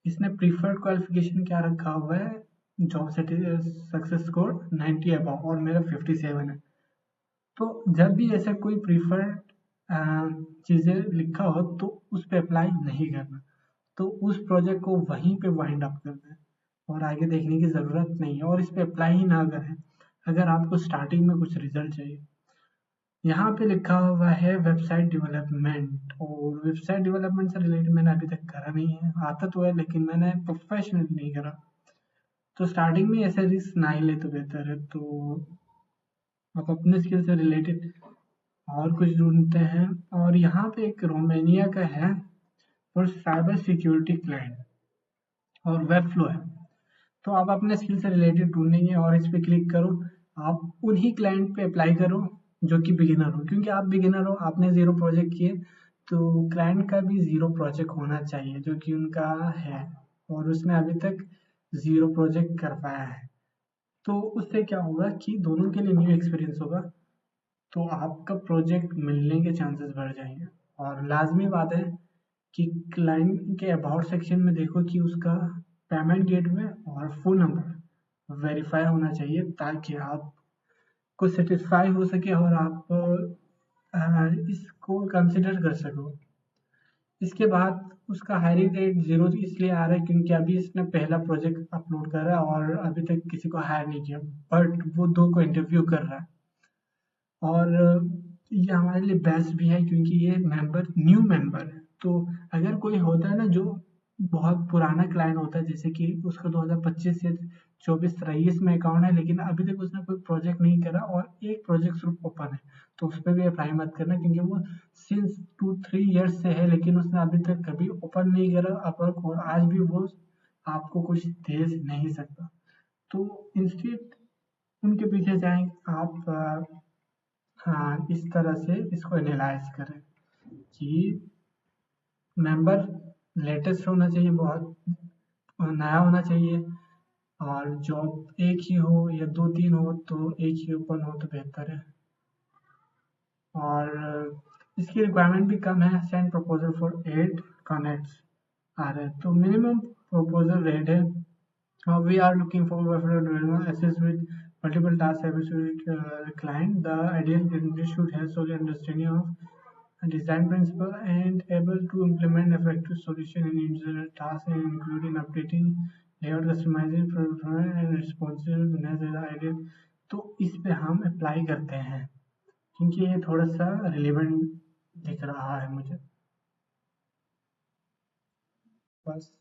इसने प्रीफर्ड क्वालिफिकेशन क्या रखा हुआ है, जॉब सक्सेस स्कोर 90 अबव और मेरा 57 है। तो जब भी ऐसा कोई प्रीफर्ड चीज़ें लिखा हो तो उस पर अप्लाई नहीं करना, तो उस प्रोजेक्ट को वहीं पे वाइंड अप करना है, और आगे देखने की ज़रूरत नहीं है, और इस पे अप्लाई ही ना करें अगर आपको स्टार्टिंग में कुछ रिजल्ट चाहिए। यहाँ पे लिखा हुआ है वेबसाइट डेवलपमेंट, और वेबसाइट डेवलपमेंट से रिलेटेड मैंने अभी तक करा नहीं है, आता तो है लेकिन मैंने प्रोफेशनल नहीं करा। तो स्टार्टिंग में ऐसे रिस्क ना ही ले तो बेहतर है। तो आप अपने स्किल से रिलेटेड और कुछ ढूंढते हैं, और यहाँ पे एक रोमानिया का है और साइबर सिक्योरिटी क्लाइंट और वेब फ्लो है। तो आप अपने स्किल से रिलेटेड ढूंढेंगे और इस पे क्लिक करो। आप उन्हीं क्लाइंट पे अप्लाई करो जो कि बिगिनर हो, क्योंकि आप बिगिनर हो, आपने ज़ीरो प्रोजेक्ट किए, तो क्लाइंट का भी ज़ीरो प्रोजेक्ट होना चाहिए जो कि उनका है, और उसने अभी तक ज़ीरो प्रोजेक्ट कर पाया है। तो उससे क्या होगा कि दोनों के लिए न्यू एक्सपीरियंस होगा, तो आपका प्रोजेक्ट मिलने के चांसेस बढ़ जाएंगे। और लाजमी बात है कि क्लाइंट के अबाउट सेक्शन में देखो कि उसका पेमेंट गेटवे और फ़ोन नंबर वेरीफाई होना चाहिए, ताकि आपको सैटिस्फाई हो सके और आप इसको कंसिडर कर सको। इसके बाद उसका हायरिंग रेट 0 इसलिए आ रहा है क्योंकि अभी इसने पहला प्रोजेक्ट अपलोड करा है और अभी तक किसी को हायर नहीं किया, बट वो 2 को इंटरव्यू कर रहा है। और ये हमारे लिए बेस्ट भी है क्योंकि ये मेंबर न्यू मेंबर है। तो अगर कोई होता है ना जो बहुत पुराना क्लाइंट होता है, जैसे कि उसका 2025 से 24-23 में अकाउंट है लेकिन अभी तक उसने कोई प्रोजेक्ट नहीं करा और एक प्रोजेक्ट सिर्फ ओपन है, तो उस पर भी अप्लाई मत करना क्योंकि वो सिंस 2-3 ईयर्स से है लेकिन उसने अभी तक कभी ओपन नहीं करा अपवर्क, और आज भी वो आपको कुछ दे नहीं सकता। तो इंस्टेड उनके पीछे जाएं आप। हाँ, इस तरह से इसको एनालाइज करें कि मेंबर लेटेस्ट होना चाहिए, बहुत नया होना चाहिए, और जॉब एक ही हो या 2-3 हो तो एक ही ओपन हो तो बेहतर है। और इसकी रिक्वायरमेंट भी कम है, सेंड प्रपोजल फॉर 8 कनेक्ट्स आ रहे हैं, तो मिनिमम प्रपोजल रेट है। We are looking for referral to assist with multiple tasks service with client. The ideal candidate should have solid understanding of design principle and able to implement effective solution in user tasks, including updating layout, customizing and responsiveness is ideal। तो इस पे हम apply करते हैं क्योंकि ये थोड़ा सा रिलेवेंट दिख रहा है मुझे। बस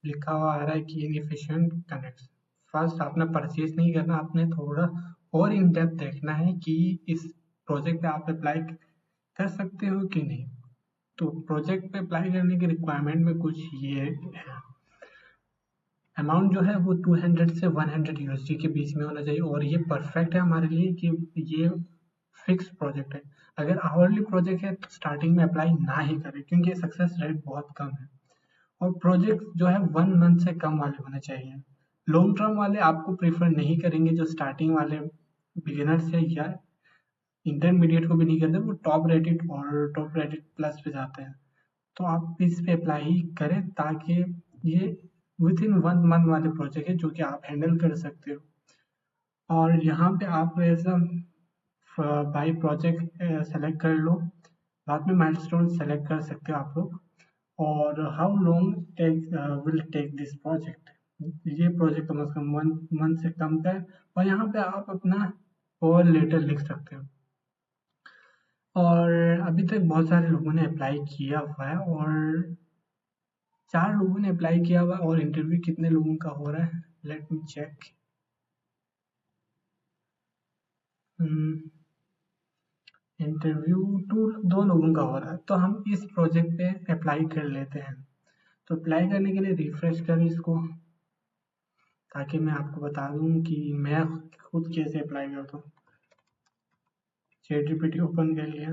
लिखा हुआ आ रहा है कि इनएफिशिएंट कनेक्ट्स। फर्स्ट आपने परचेज नहीं करना, आपने थोड़ा और इन डेप्थ देखना है कि इस प्रोजेक्ट पे आप अप्लाई कर सकते हो कि नहीं। तो प्रोजेक्ट पे अप्लाई करने की रिक्वायरमेंट में कुछ ये है। अमाउंट जो है वो 200 से 100 यूएसडी के बीच में होना चाहिए, और ये परफेक्ट है हमारे लिए कि ये फिक्स प्रोजेक्ट है। अगर आवरली प्रोजेक्ट है तो स्टार्टिंग में अप्लाई ना ही करें क्योंकि सक्सेस रेट बहुत कम है। और प्रोजेक्ट जो है 1 मंथ से कम वाले होने चाहिए। लॉन्ग टर्म वाले आपको प्रेफर नहीं करेंगे, जो स्टार्टिंग वाले बिगिनर्स है या इंटरमीडिएट को भी नहीं करते, वो टॉप रेटेड और टॉप रेटेड प्लस पे जाते हैं। तो आप इस पे अप्लाई करें ताकि ये विद इन 1 मंथ वाले प्रोजेक्ट है जो कि आप हैंडल कर सकते हो। और यहाँ पे आप as a buy project select कर लो, बाद में माइलस्टोन सेलेक्ट कर सकते हो आप लोग। और how long take will take this project, ये प्रोजेक्ट कम से कम 1 मंथ से कम का है। और यहाँ पे आप अपना कवर लेटर लिख सकते हो। और अभी तक बहुत सारे लोगों ने अप्लाई किया हुआ है, और 4 लोगों ने अप्लाई किया हुआ है, और इंटरव्यू कितने लोगों का हो रहा है, लेट मी चेक। इंटरव्यू 2 लोगों का हो रहा है, तो हम इस प्रोजेक्ट पे अप्लाई कर लेते हैं। तो अप्लाई करने के लिए रिफ्रेश करें इसको, ताकि मैं आपको बता दूं कि मैं खुद कैसे अप्लाई करता हूँ। ChatGPT ओपन कर लिया,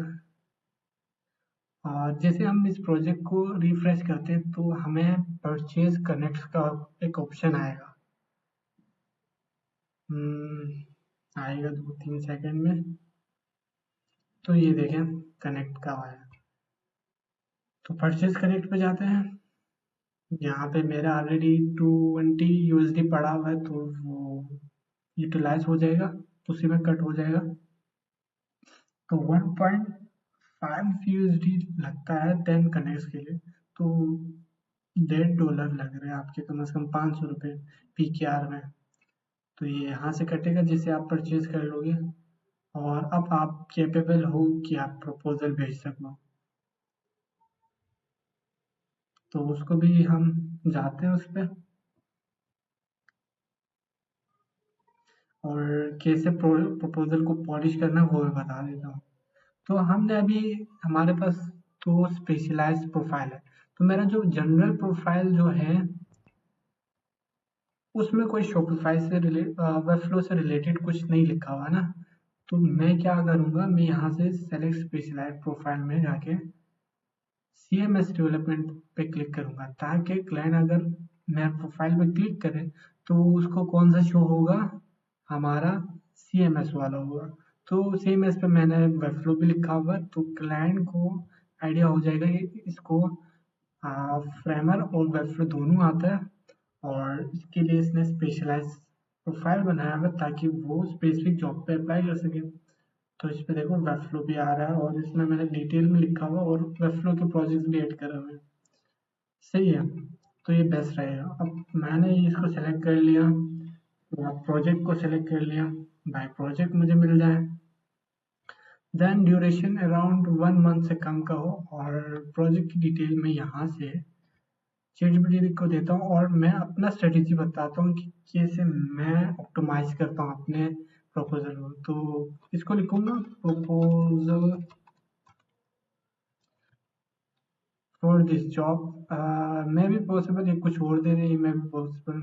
और जैसे हम इस प्रोजेक्ट को रिफ्रेश करते हैं तो हमें परचेज कनेक्ट का एक ऑप्शन आएगा। आएगा 2-3 सेकंड में। तो ये देखें कनेक्ट का आया, तो परचेज कनेक्ट पे जाते हैं। यहाँ पे मेरा ऑलरेडी 220 यूएसडी पड़ा हुआ है, तो वो यूटिलाइज हो जाएगा, उसी में कट हो जाएगा। तो 1.5 यूएसडी लगता है 10 कनेक्ट्स के लिए, तो $1.5 लग रहे हैं आपके कम से कम 500 रुपये PKR में। तो ये यहाँ से कटेगा जिसे आप परचेज कर लोगे, और और अब आप कैपेबल हो कि आप प्रपोजल भेज सको। तो उसको भी हम जाते हैं उस पर और कैसे प्रपोजल को पॉलिश करना वो मैं बता देता हूँ। तो हमने अभी हमारे पास तो स्पेशलाइज्ड प्रोफाइल है। तो मेरा जो जनरल प्रोफाइल जो है उसमें कोई शॉपिफाई से वेबफ्लो से रिलेटेड कुछ नहीं लिखा हुआ ना। तो मैं क्या करूँगा, मैं यहाँ से सेलेक्ट स्पेशलाइज्ड प्रोफाइल में जाके CMS डेवलपमेंट पे क्लिक करूँगा ताकि क्लाइंट अगर मेरे प्रोफाइल पे क्लिक करे तो उसको कौन सा शो होगा, हमारा CMS वाला होगा। तो CMS पे मैंने वेबफ्लो भी लिखा हुआ तो क्लाइंट को आइडिया हो जाएगा कि इसको फ्रेमर और वेबफ्लो दोनों आता है और इसके लिए इसने स्पेशलाइज प्रोफाइल बनाया हुआ ताकि वो स्पेसिफिक जॉब पे अप्लाई कर सके। तो इस पे देखो वेबफ्लो भी आ रहा है और इसमें मैंने डिटेल में लिखा हुआ और वेबफ्लो के प्रोजेक्ट्स भी ऐड करे हुए हैं। सही है, तो ये बेस्ट रहेगा। अब मैंने इसको सेलेक्ट कर लिया, प्रोजेक्ट को सेलेक्ट कर लिया, बाय प्रोजेक्ट मुझे मिल जाए, देन ड्यूरेशन अराउंड 1 मंथ से कम का हो और प्रोजेक्ट की डिटेल में यहाँ से चैटजीपीटी को देता हूँ और मैं अपना स्ट्रेटेजी बताता हूँ कि कैसे मैं ऑप्टिमाइज करता हूँ अपने प्रपोजल को। तो इसको लिखूंगा proposal for this job, maybe possible, ये कुछ और दे रही है, maybe possible,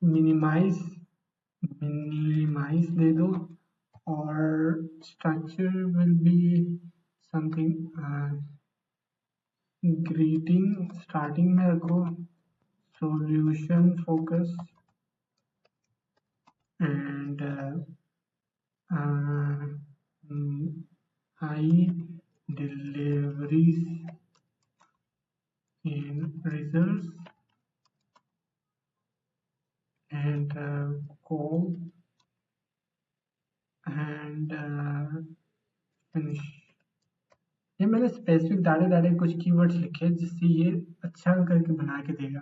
minimise minimise दे दो और structure will be something greeting starting में रखो, solution focus and high deliveries in results and call and finish। ये मैंने स्पेसिफिक दाड़े दाड़े कुछ कीवर्ड्स लिखे जिससे ये अच्छा करके बना के देगा।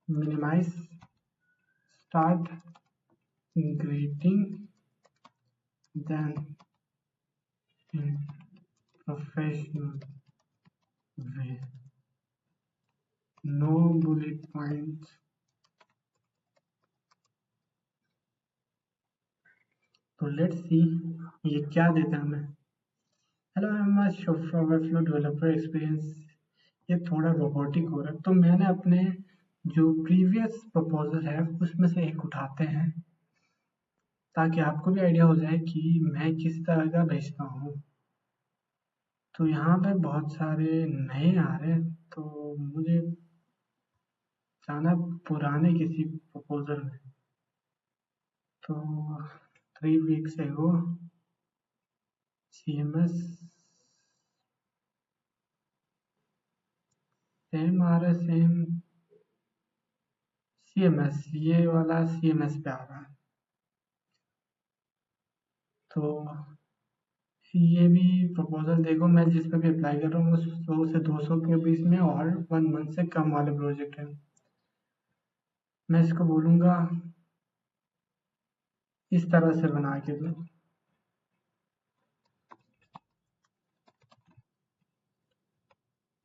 Minimise start greeting then in professional way, no bullet points। तो लेट्स सी ये क्या देता है हमें। हेलो मैं वेबफ्लो डेवलपर एक्सपीरियंस, ये थोड़ा रोबोटिक हो रहा है तो मैंने अपने जो प्रीवियस प्रपोजल है उसमें से एक उठाते हैं ताकि आपको भी आइडिया हो जाए कि मैं किस तरह का भेजता हूँ। तो यहाँ पे बहुत सारे नए आ रहे हैं तो मुझे जाना पुराने किसी प्रपोजल में। तो 3 weeks ago CMS सेम आ रहा है, सेम CMS, ये वाला CMS पे आ रहा है। तो ये भी प्रपोजल देखो, मैं जिस पे भी अप्लाई कर रहा हूँ वो 100 से 200 के बीच में और 1 मंथ से कम वाले प्रोजेक्ट है। मैं इसको बोलूँगा इस तरह से बना के दो।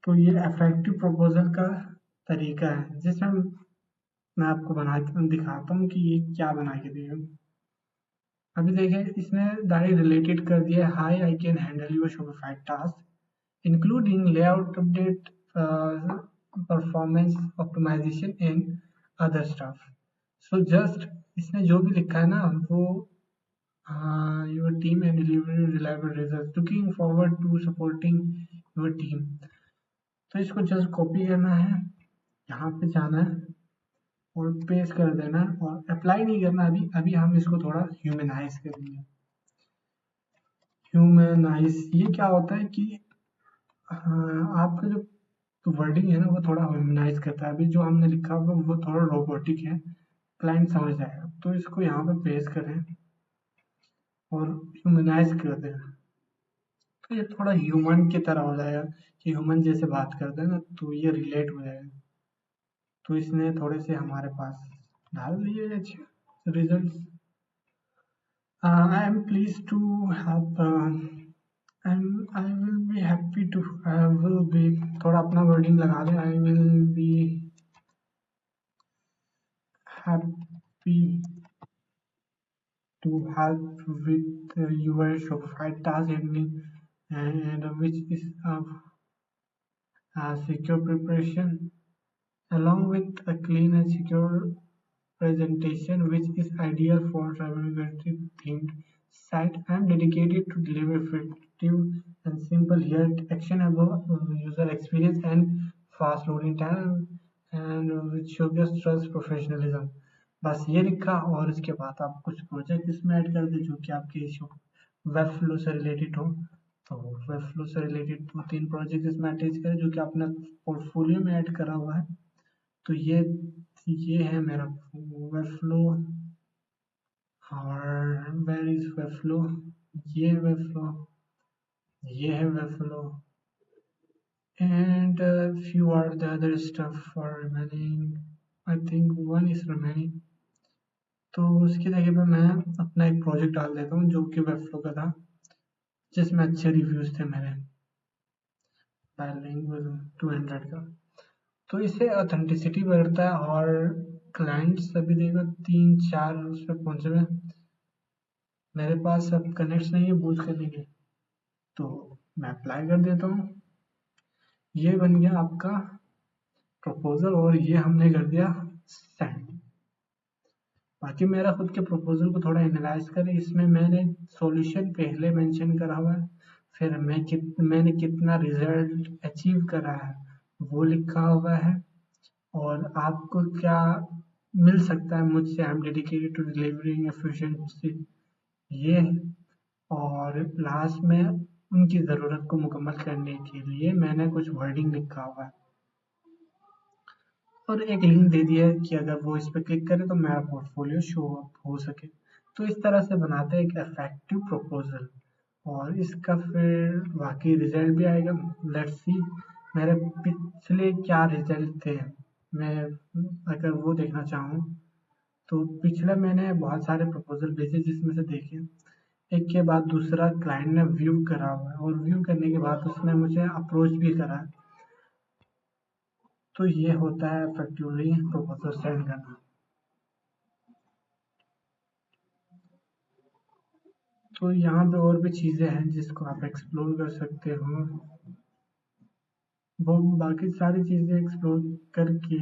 तो ये इफेक्टिव प्रपोजल का तरीका है जिसमें मैं आपको बना के दिखाता हूँ कि ये क्या बना के देगा। अभी देखें इसने डायरेक्ट रिलेटेड कर दिया है, hi I can handle your Shopify task including layout update, performance optimisation and other stuff. So just इसने जो भी लिखा है ना वो your team and delivery reliable result, looking forward to supporting your team. तो इसको जस्ट कॉपी करना है, यहाँ पे जाना है और पेस्ट कर देना है और अप्लाई नहीं करना। अभी अभी हम इसको थोड़ा ह्यूमनाइज करेंगे। ह्यूमनाइज ये क्या होता है कि आपका जो वर्डिंग है ना वो थोड़ा ह्यूमनाइज करता है। अभी जो हमने लिखा हुआ वो थोड़ा रोबोटिक है, क्लाइंट समझ जाएगा। तो इसको यहाँ पे पेस्ट करें और ह्यूमनाइज कर दें तो ये थोड़ा ह्यूमन की तरह हो जाएगा कि ह्यूमन जैसे बात करते हैं ना, तो ये रिलेट हो जाएगा। तो इसने थोड़े से हमारे पास डाल दिए अच्छे result. I am please to have and I will be happy to, I will be, थोड़ा अपना वर्डिंग लगा दें, I will be happy to help with your Shopify task and which is a secure preparation along with a clean and secure presentation which is ideal for travelability themed site. I'm dedicated to deliver effective and simple yet actionable user experience and fast loading time and which showcase trust professionalism. बस ये लिखा और इसके बाद आप कुछ project इसमें add कर दें जो कि आपके इशू वेब फ्लो से रिलेटेड हो। तो वेब फ्लो से रिलेटेड 2-3 प्रोजेक्ट इसमें अटैच करें जो कि आपने पोर्टफोलियो में ऐड करा हुआ है। तो ये है मेरा वेब फ्लो और वेयर इज वेब फ्लो, ये वेब फ्लो, ये है web flow and few are the other stuff for remaining. I think one is remaining. तो उसकी जगह पे मैं अपना एक प्रोजेक्ट डाल देता हूँ जो कि वेब फ्लो का था जिसमें अच्छे रिव्यूज थे मेरे बायलिंगुअल 200 का। तो इससे ऑथेंटिसिटी बढ़ता है और क्लाइंट्स अभी देखो 3-4 उस पर पहुंचे हुए, मेरे पास अब कनेक्ट्स नहीं है बूस्ट करने के, तो मैं अप्लाई कर देता हूँ। ये बन गया आपका प्रपोजल और ये हमने कर दिया सेंड। बाकी मेरा खुद के प्रपोजल को थोड़ा एनालाइज करें, इसमें मैंने सॉल्यूशन पहले मेंशन करा हुआ है, फिर मैंने कितना रिजल्ट अचीव करा है वो लिखा हुआ है और आपको क्या मिल सकता है मुझसे। I am dedicated to delivering efficiency ये, और लास्ट में उनकी ज़रूरत को मुकम्मल करने के लिए मैंने कुछ वर्डिंग लिखा हुआ है और एक लिंक दे दिया है कि अगर वो इस पर क्लिक करे तो मेरा पोर्टफोलियो शो अप हो सके। तो इस तरह से बनाते हैं एक इफेक्टिव प्रपोजल और इसका फिर बाकी रिजल्ट भी आएगा। लेट्स सी मेरे पिछले क्या रिजल्ट थे, मैं अगर वो देखना चाहूँ तो पिछले मैंने बहुत सारे प्रपोजल भेजे जिसमें से देखे एक के बाद दूसरा क्लाइंट ने व्यू करा हुआ है और व्यू करने के बाद उसने मुझे अप्रोच भी करा है। तो ये होता है इफेक्टिवली प्रपोजल सेंड करना। तो यहाँ पे और भी चीज़ें हैं जिसको आप एक्सप्लोर कर सकते हो, वो बाकी सारी चीज़ें एक्सप्लोर करके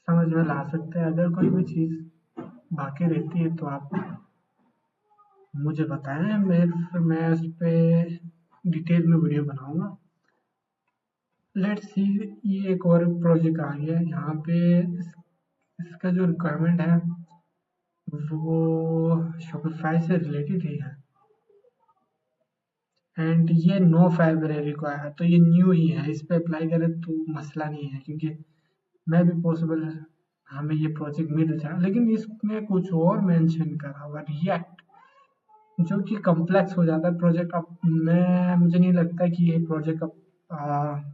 समझ में ला सकते हैं। अगर कोई भी चीज़ बाकी रहती है तो आप मुझे बताएं, मैं उस पर डिटेल में वीडियो बनाऊंगा। लेट्स सी ये एक और प्रोजेक्ट आ गया है यहाँ पे, इसका जो रिक्वायरमेंट है वो शॉपिफाई से रिलेटेड ही है एंड ये 9 फरवरी को आया, तो ये न्यू ही है, इस पे अप्लाई करें तो मसला नहीं है क्योंकि मैं भी पॉसिबल हमें ये प्रोजेक्ट मिल जाए। लेकिन इसमें कुछ और मेंशन करा हुआ रिएक्ट जो कि कॉम्प्लेक्स हो जाता है प्रोजेक्ट। अब मुझे नहीं लगता कि ये प्रोजेक्ट अब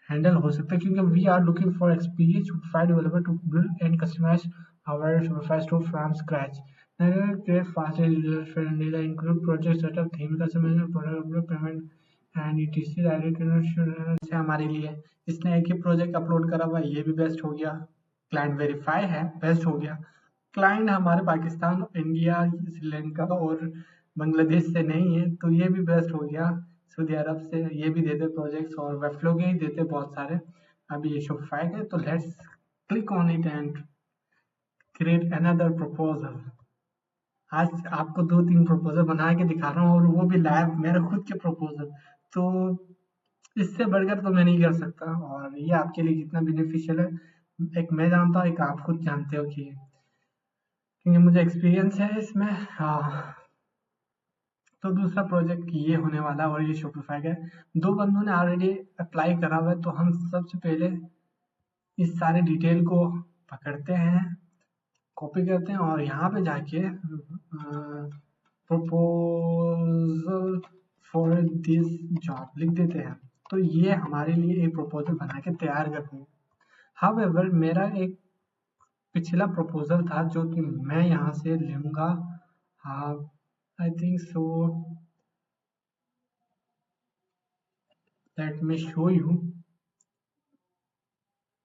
हैंडल हो सकता है क्योंकि we are looking for experience Shopify developer to build and customize our Shopify store from scratch. Create fast and user friendly that include project setup, theme customization, product upload, payment and etc. Direct से हमारे लिए इसने एक ही project upload करा हुआ, ये भी best हो गया। क्लाइंट वेरीफाई है, बेस्ट हो गया। क्लाइंट हमारे पाकिस्तान, इंडिया, श्रीलंका और बांग्लादेश से नहीं है, तो ये भी बेस्ट हो गया। सऊदी अरब से ये भी देते प्रोजेक्ट्स और वेबफ्लो के ही देते बहुत सारे। अभी ये शॉपिफाई के, तो let's click on it and create another proposal. आज आपको 2-3 प्रपोजल बना के दिखा रहा हूँ और वो भी लाइव मेरे खुद के प्रपोजल। तो इससे बढ़कर तो मैं नहीं कर सकता और ये आपके लिए कितना बेनिफिशियल है एक मैं जानता हूँ, एक आप खुद जानते हो कि क्योंकि मुझे एक्सपीरियंस है इसमें। हाँ, तो दूसरा प्रोजेक्ट ये होने वाला है और ये शॉपिफाई का है। 2 बंदों ने ऑलरेडी अप्लाई करा हुआ है, तो हम सबसे पहले इस सारे डिटेल को पकड़ते हैं, कॉपी करते हैं और यहाँ पे जाके प्रपोजल फॉर दिस जॉब लिख देते हैं। तो ये हमारे लिए एक प्रपोजल बना के तैयार करते हैं। हाउएवर मेरा एक पिछला प्रपोजल था जो कि मैं यहाँ से लूँगा। हाँ, I think so. Let me show you.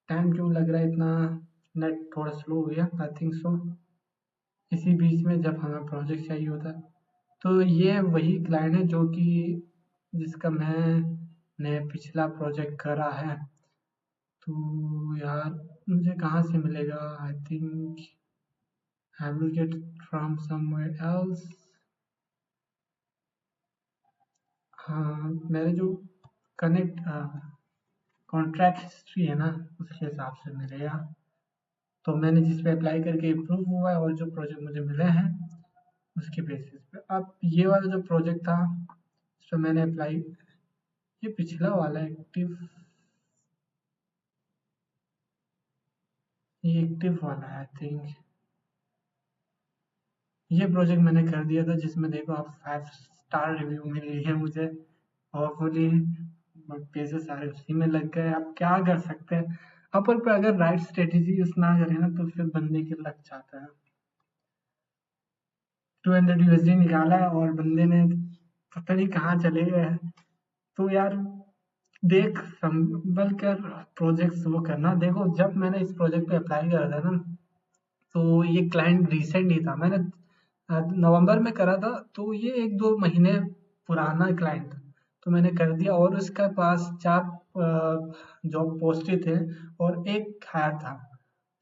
Time क्यों लग रहा है इतना? नेट थोड़ा स्लो हो गया, आई थिंक सो। इसी बीच में जब हमें प्रोजेक्ट चाहिए होता है, तो ये वही क्लाइंट है जो कि जिसका मैंने पिछला प्रोजेक्ट करा है। तो यार मुझे कहाँ से मिलेगा? I think I will get from somewhere else. हाँ, मेरे जो कनेक्ट कॉन्ट्रैक्ट हिस्ट्री है ना, उसके हिसाब से मिलेगा। तो मैंने जिस पे अप्लाई करके अप्रूव हुआ है और जो प्रोजेक्ट मुझे मिले हैं उसके बेसिस पे। अब ये वाला जो प्रोजेक्ट था उस पर मैंने अप्लाई, ये पिछला वाला एक्टिव, ये एक्टिव वाला है आई थिंक। ये प्रोजेक्ट मैंने कर दिया था जिसमें देखो आप 5 स्टार रिव्यू मिल रही है मुझे। होपफुली पैसे सारे उसी में लग गए। आप क्या कर सकते हैं? अपर पे अगर राइट स्ट्रेटेजी यूज ना करें ना तो फिर बंदे के लग जाता है। 200 यूएसडी निकाला है और बंदे ने पता नहीं कहाँ चले गए हैं। तो यार देख संभल कर प्रोजेक्ट्स वो करना। देखो जब मैंने इस प्रोजेक्ट पे अप्लाई करा था ना, तो ये क्लाइंट रिसेंट ही था। मैंने नवंबर में करा था, तो ये 1-2 महीने पुराना क्लाइंट था। तो मैंने कर दिया और उसके पास 4 जॉब पोस्टेड थे और एक हायर था।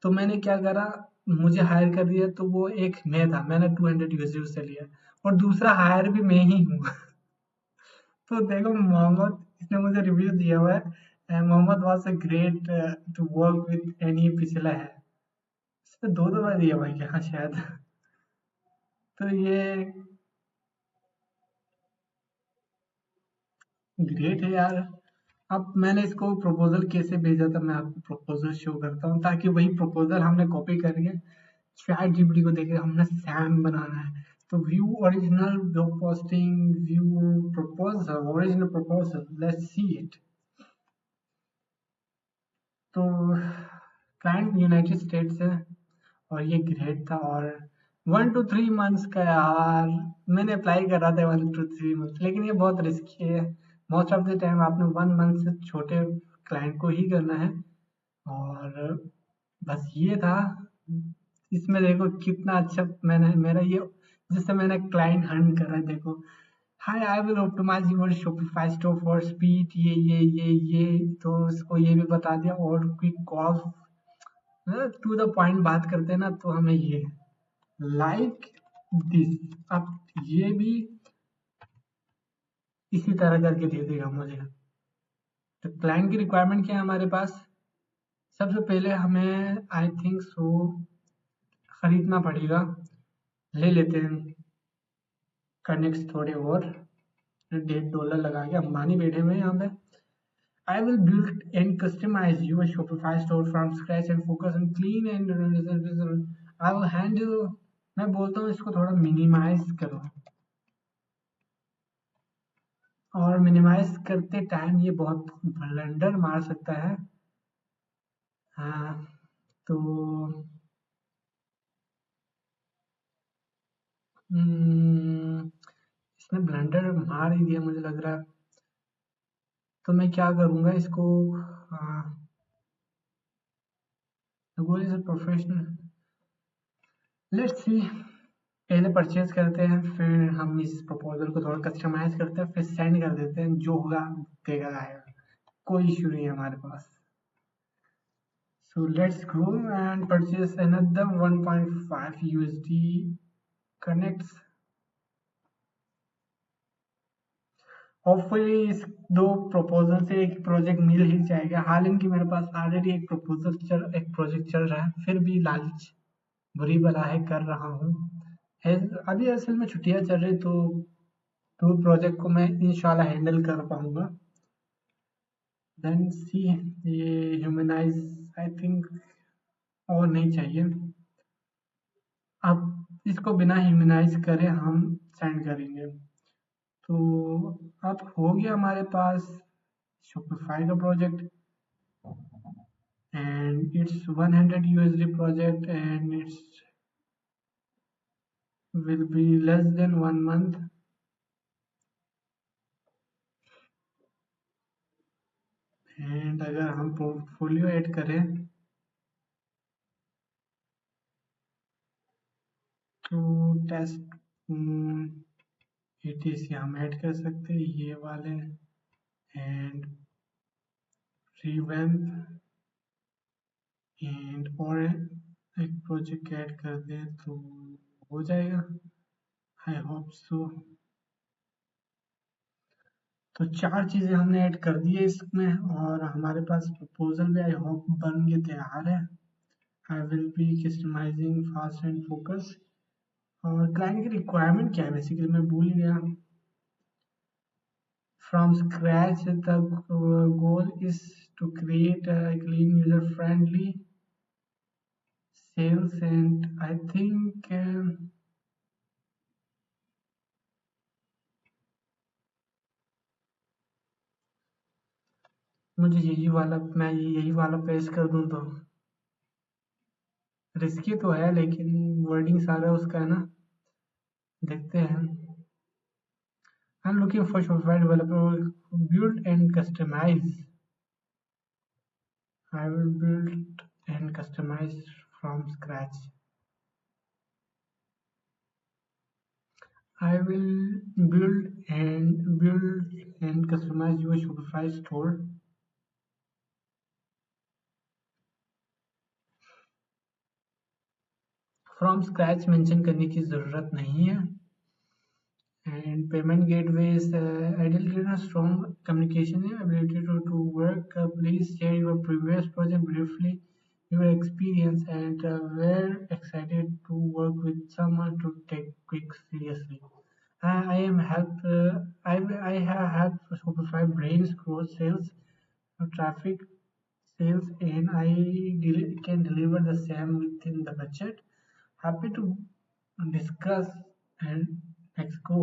तो मैंने क्या करा, मुझे हायर कर दिया तो वो एक मैं था, मैंने 200 यूएसडी उससे लिया और दूसरा हायर भी मैं ही हूँ। तो देखो मोहम्मद, इसने मुझे रिव्यू दिया हुआ है, Mohammed was a great to work with any पिछला है। इसने 2 बार दिया भाई क्या शायद। तो ये ग्रेट है यार। अब मैंने इसको प्रपोजल कैसे भेजा था, मैं आपको प्रपोजल शो करता हूँ ताकि वही प्रपोजल हमने कॉपी करके चैट जीपीटी को देके हमने सैम बनाना है। तो view original job posting, view proposal, original proposal, let's see it. तो क्लाइंट यूनाइटेड स्टेट्स है और ये ग्रेड था और 1 to 3 months का यार। मैंने अप्लाई करा था 1 to 3 months, लेकिन ये बहुत रिस्की है। मोस्ट ऑफ द टाइम आपने 1 मंथ से छोटे क्लाइंट को ही करना है। और बस ये था। इसमें देखो कितना अच्छा मैंने मेरा ये जिससे मैंने क्लाइंट हंट करा है, देखो। Hi, I will optimise your Shopify store for speed, ये तो उसको ये भी बता दिया। और quick call, to the point बात करते हैं ना, तो हमें ये लाइक दिस। अब ये भी इसी तरह करके दे देगा मुझे। तो क्लाइंट की रिक्वायरमेंट क्या है हमारे पास? सबसे पहले हमें आई थिंक सो खरीदना पड़ेगा। ले लेते हैं कनेक्ट थोड़े और, $1.5 लगा के अंबानी बैठे हुए हैं यहाँ पे। I will build and customize your Shopify store from scratch and focus on clean and I will handle। मैं बोलता हूँ इसको थोड़ा मिनिमाइज करो, और मिनिमाइज करते टाइम ये बहुत ब्लंडर मार सकता है। हाँ, तो इसने ब्लंडर मार ही दिया मुझे लग रहा है। तो मैं क्या करूँगा इसको, goal is professional. Let's see, पहले परचेज करते हैं फिर हम इस प्रपोजल को थोड़ा कस्टमाइज करते हैं फिर सेंड कर देते हैं। जो होगा देखा जाएगा, कोई इशू नहीं है हमारे पास। So let's go and purchase another 1.5 USD connects। Hopefully इस 2 प्रपोजल से एक प्रोजेक्ट मिल ही जाएगा। हालांकि मेरे पास ऑलरेडी एक प्रोजेक्ट चल रहा है, फिर भी लालच बुरी बला है, कर रहा हूँ। अभी असल में छुट्टियां चल रही, तो 2 प्रोजेक्ट को मैं इंशाल्लाह हैंडल कर पाऊंगा। देन सी, ये ह्यूमनाइज आई थिंक और नहीं चाहिए। अब इसको बिना ह्यूमनाइज करे हम सेंड करेंगे। तो अब हो गया हमारे पास शॉपिफाई का project. And it's 100 USD project and it's will be less than 1 month. And अगर हम पोर्टफोलियो ऐड करें तो टेस्ट ETC हम ऐड कर सकते हैं ये वाले एंड रिवैम्प एंड और एक प्रोजेक्ट ऐड कर दें तो हो जाएगा। I hope so. तो 4 चीज़ें हमने ऐड कर दी है इसमें और हमारे पास प्रपोजल भी आई होप बन के तैयार है। आई will B customising fast and focus. और क्लाइंट की रिक्वायरमेंट क्या है बेसिकली मैं भूल गया। From scratch, the goal is to create a clean, user-friendly sales, and I think मुझे यही वाला पेश कर दूं तो रिस्की तो है लेकिन वर्डिंग सारा उसका है ना। देखते हैं। I'm looking for Shopify developer who build and customize. I will build and customize from scratch. I will build and customize your Shopify store. From scratch mention करने की ज़रूरत नहीं है। And payment gateways ideal given strong communication है ability to work please share your previous project briefly your experience and we're excited to work with someone to take quick seriously. I am help I have helped Shopify brains grow sales traffic sales and I can deliver the same within the budget. Happy to discuss and let's go.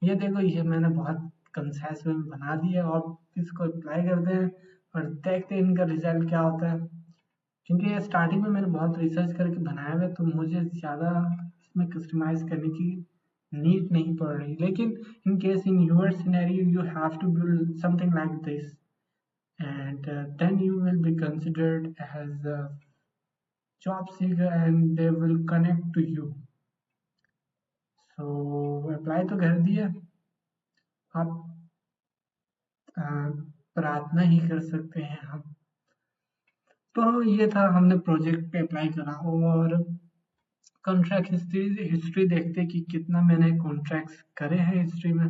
ये देखो ये मैंने बहुत concise वे में बना दिया और इसको अप्लाई करते हैं और देखते हैं इनका रिजल्ट क्या होता है। क्योंकि ये स्टार्टिंग में मैंने बहुत रिसर्च करके बनाया हुआ है तो मुझे ज़्यादा इसमें कस्टमाइज करने की नीड नहीं पड़ रही। लेकिन in case in your scenario you have to build something like this and then you will be considered as a job seeker and they will connect to you. तो अप्लाई तो कर दिया। आप प्रार्थना ही कर सकते हैं हम। तो ये था हमने प्रोजेक्ट पे अप्लाई करा और कॉन्ट्रैक्ट हिस्ट्री देखते कि कितना मैंने कॉन्ट्रैक्ट्स करे हैं हिस्ट्री में।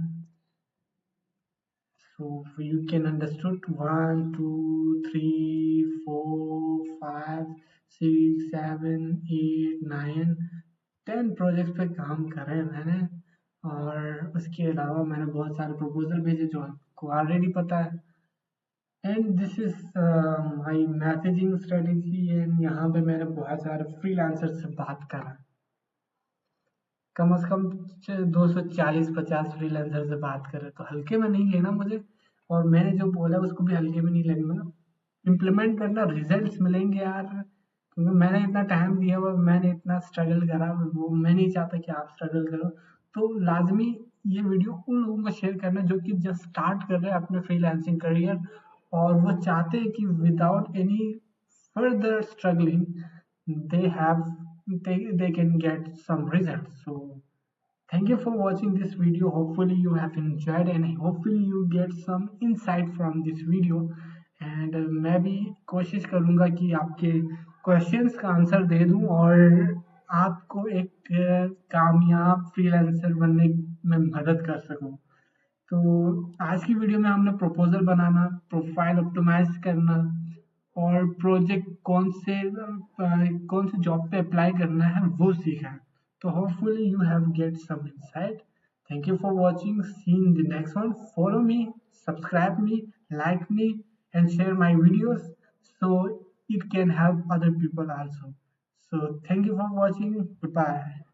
So you can understood 1, 2, 3, 4, 5, 6, 7, 8, 9, 10 projects पे काम करे मैंने और उसके अलावा मैंने बहुत सारे प्रपोजल भेजे जो आपको ऑलरेडी पता है। And this is my messaging strategy and यहाँ पे मैंने बहुत सारे फ्रीलांसर से बात करा। कम से कम 240-50 फ्रीलांसर से बात करे तो हल्के में नहीं लेना मुझे और मैंने जो बोला उसको भी हल्के में नहीं लेना। इम्प्लीमेंट करना रिजल्ट्स मिलेंगे यार क्योंकि मैंने इतना टाइम दिया हुआ मैंने इतना स्ट्रगल करा वो मैं नहीं चाहता कि आप स्ट्रगल करो। तो लाजमी ये वीडियो उन लोगों को शेयर करना जो कि जस्ट स्टार्ट कर रहे हैं अपने फ्रीलांसिंग करियर और वो चाहते हैं कि without any further struggling they have they can get some results. So thank you for watching this video. Hopefully you have enjoyed and hopefully you get some insight from this video and मैं भी कोशिश करूँगा कि आपके questions का answer दे दूँ और आपको एक कामयाब फ्रीलांसर बनने में मदद कर सकूँ। तो आज की वीडियो में हमने प्रपोजल बनाना, प्रोफाइल ऑप्टिमाइज करना और प्रोजेक्ट कौन से जॉब पे अप्लाई करना है वो सीखा है। तो hopefully you have get some insight. Thank you for watching. See in the next one. Follow me, subscribe me, like me and share my videos so it can help other people also. So thank you for watching. Goodbye.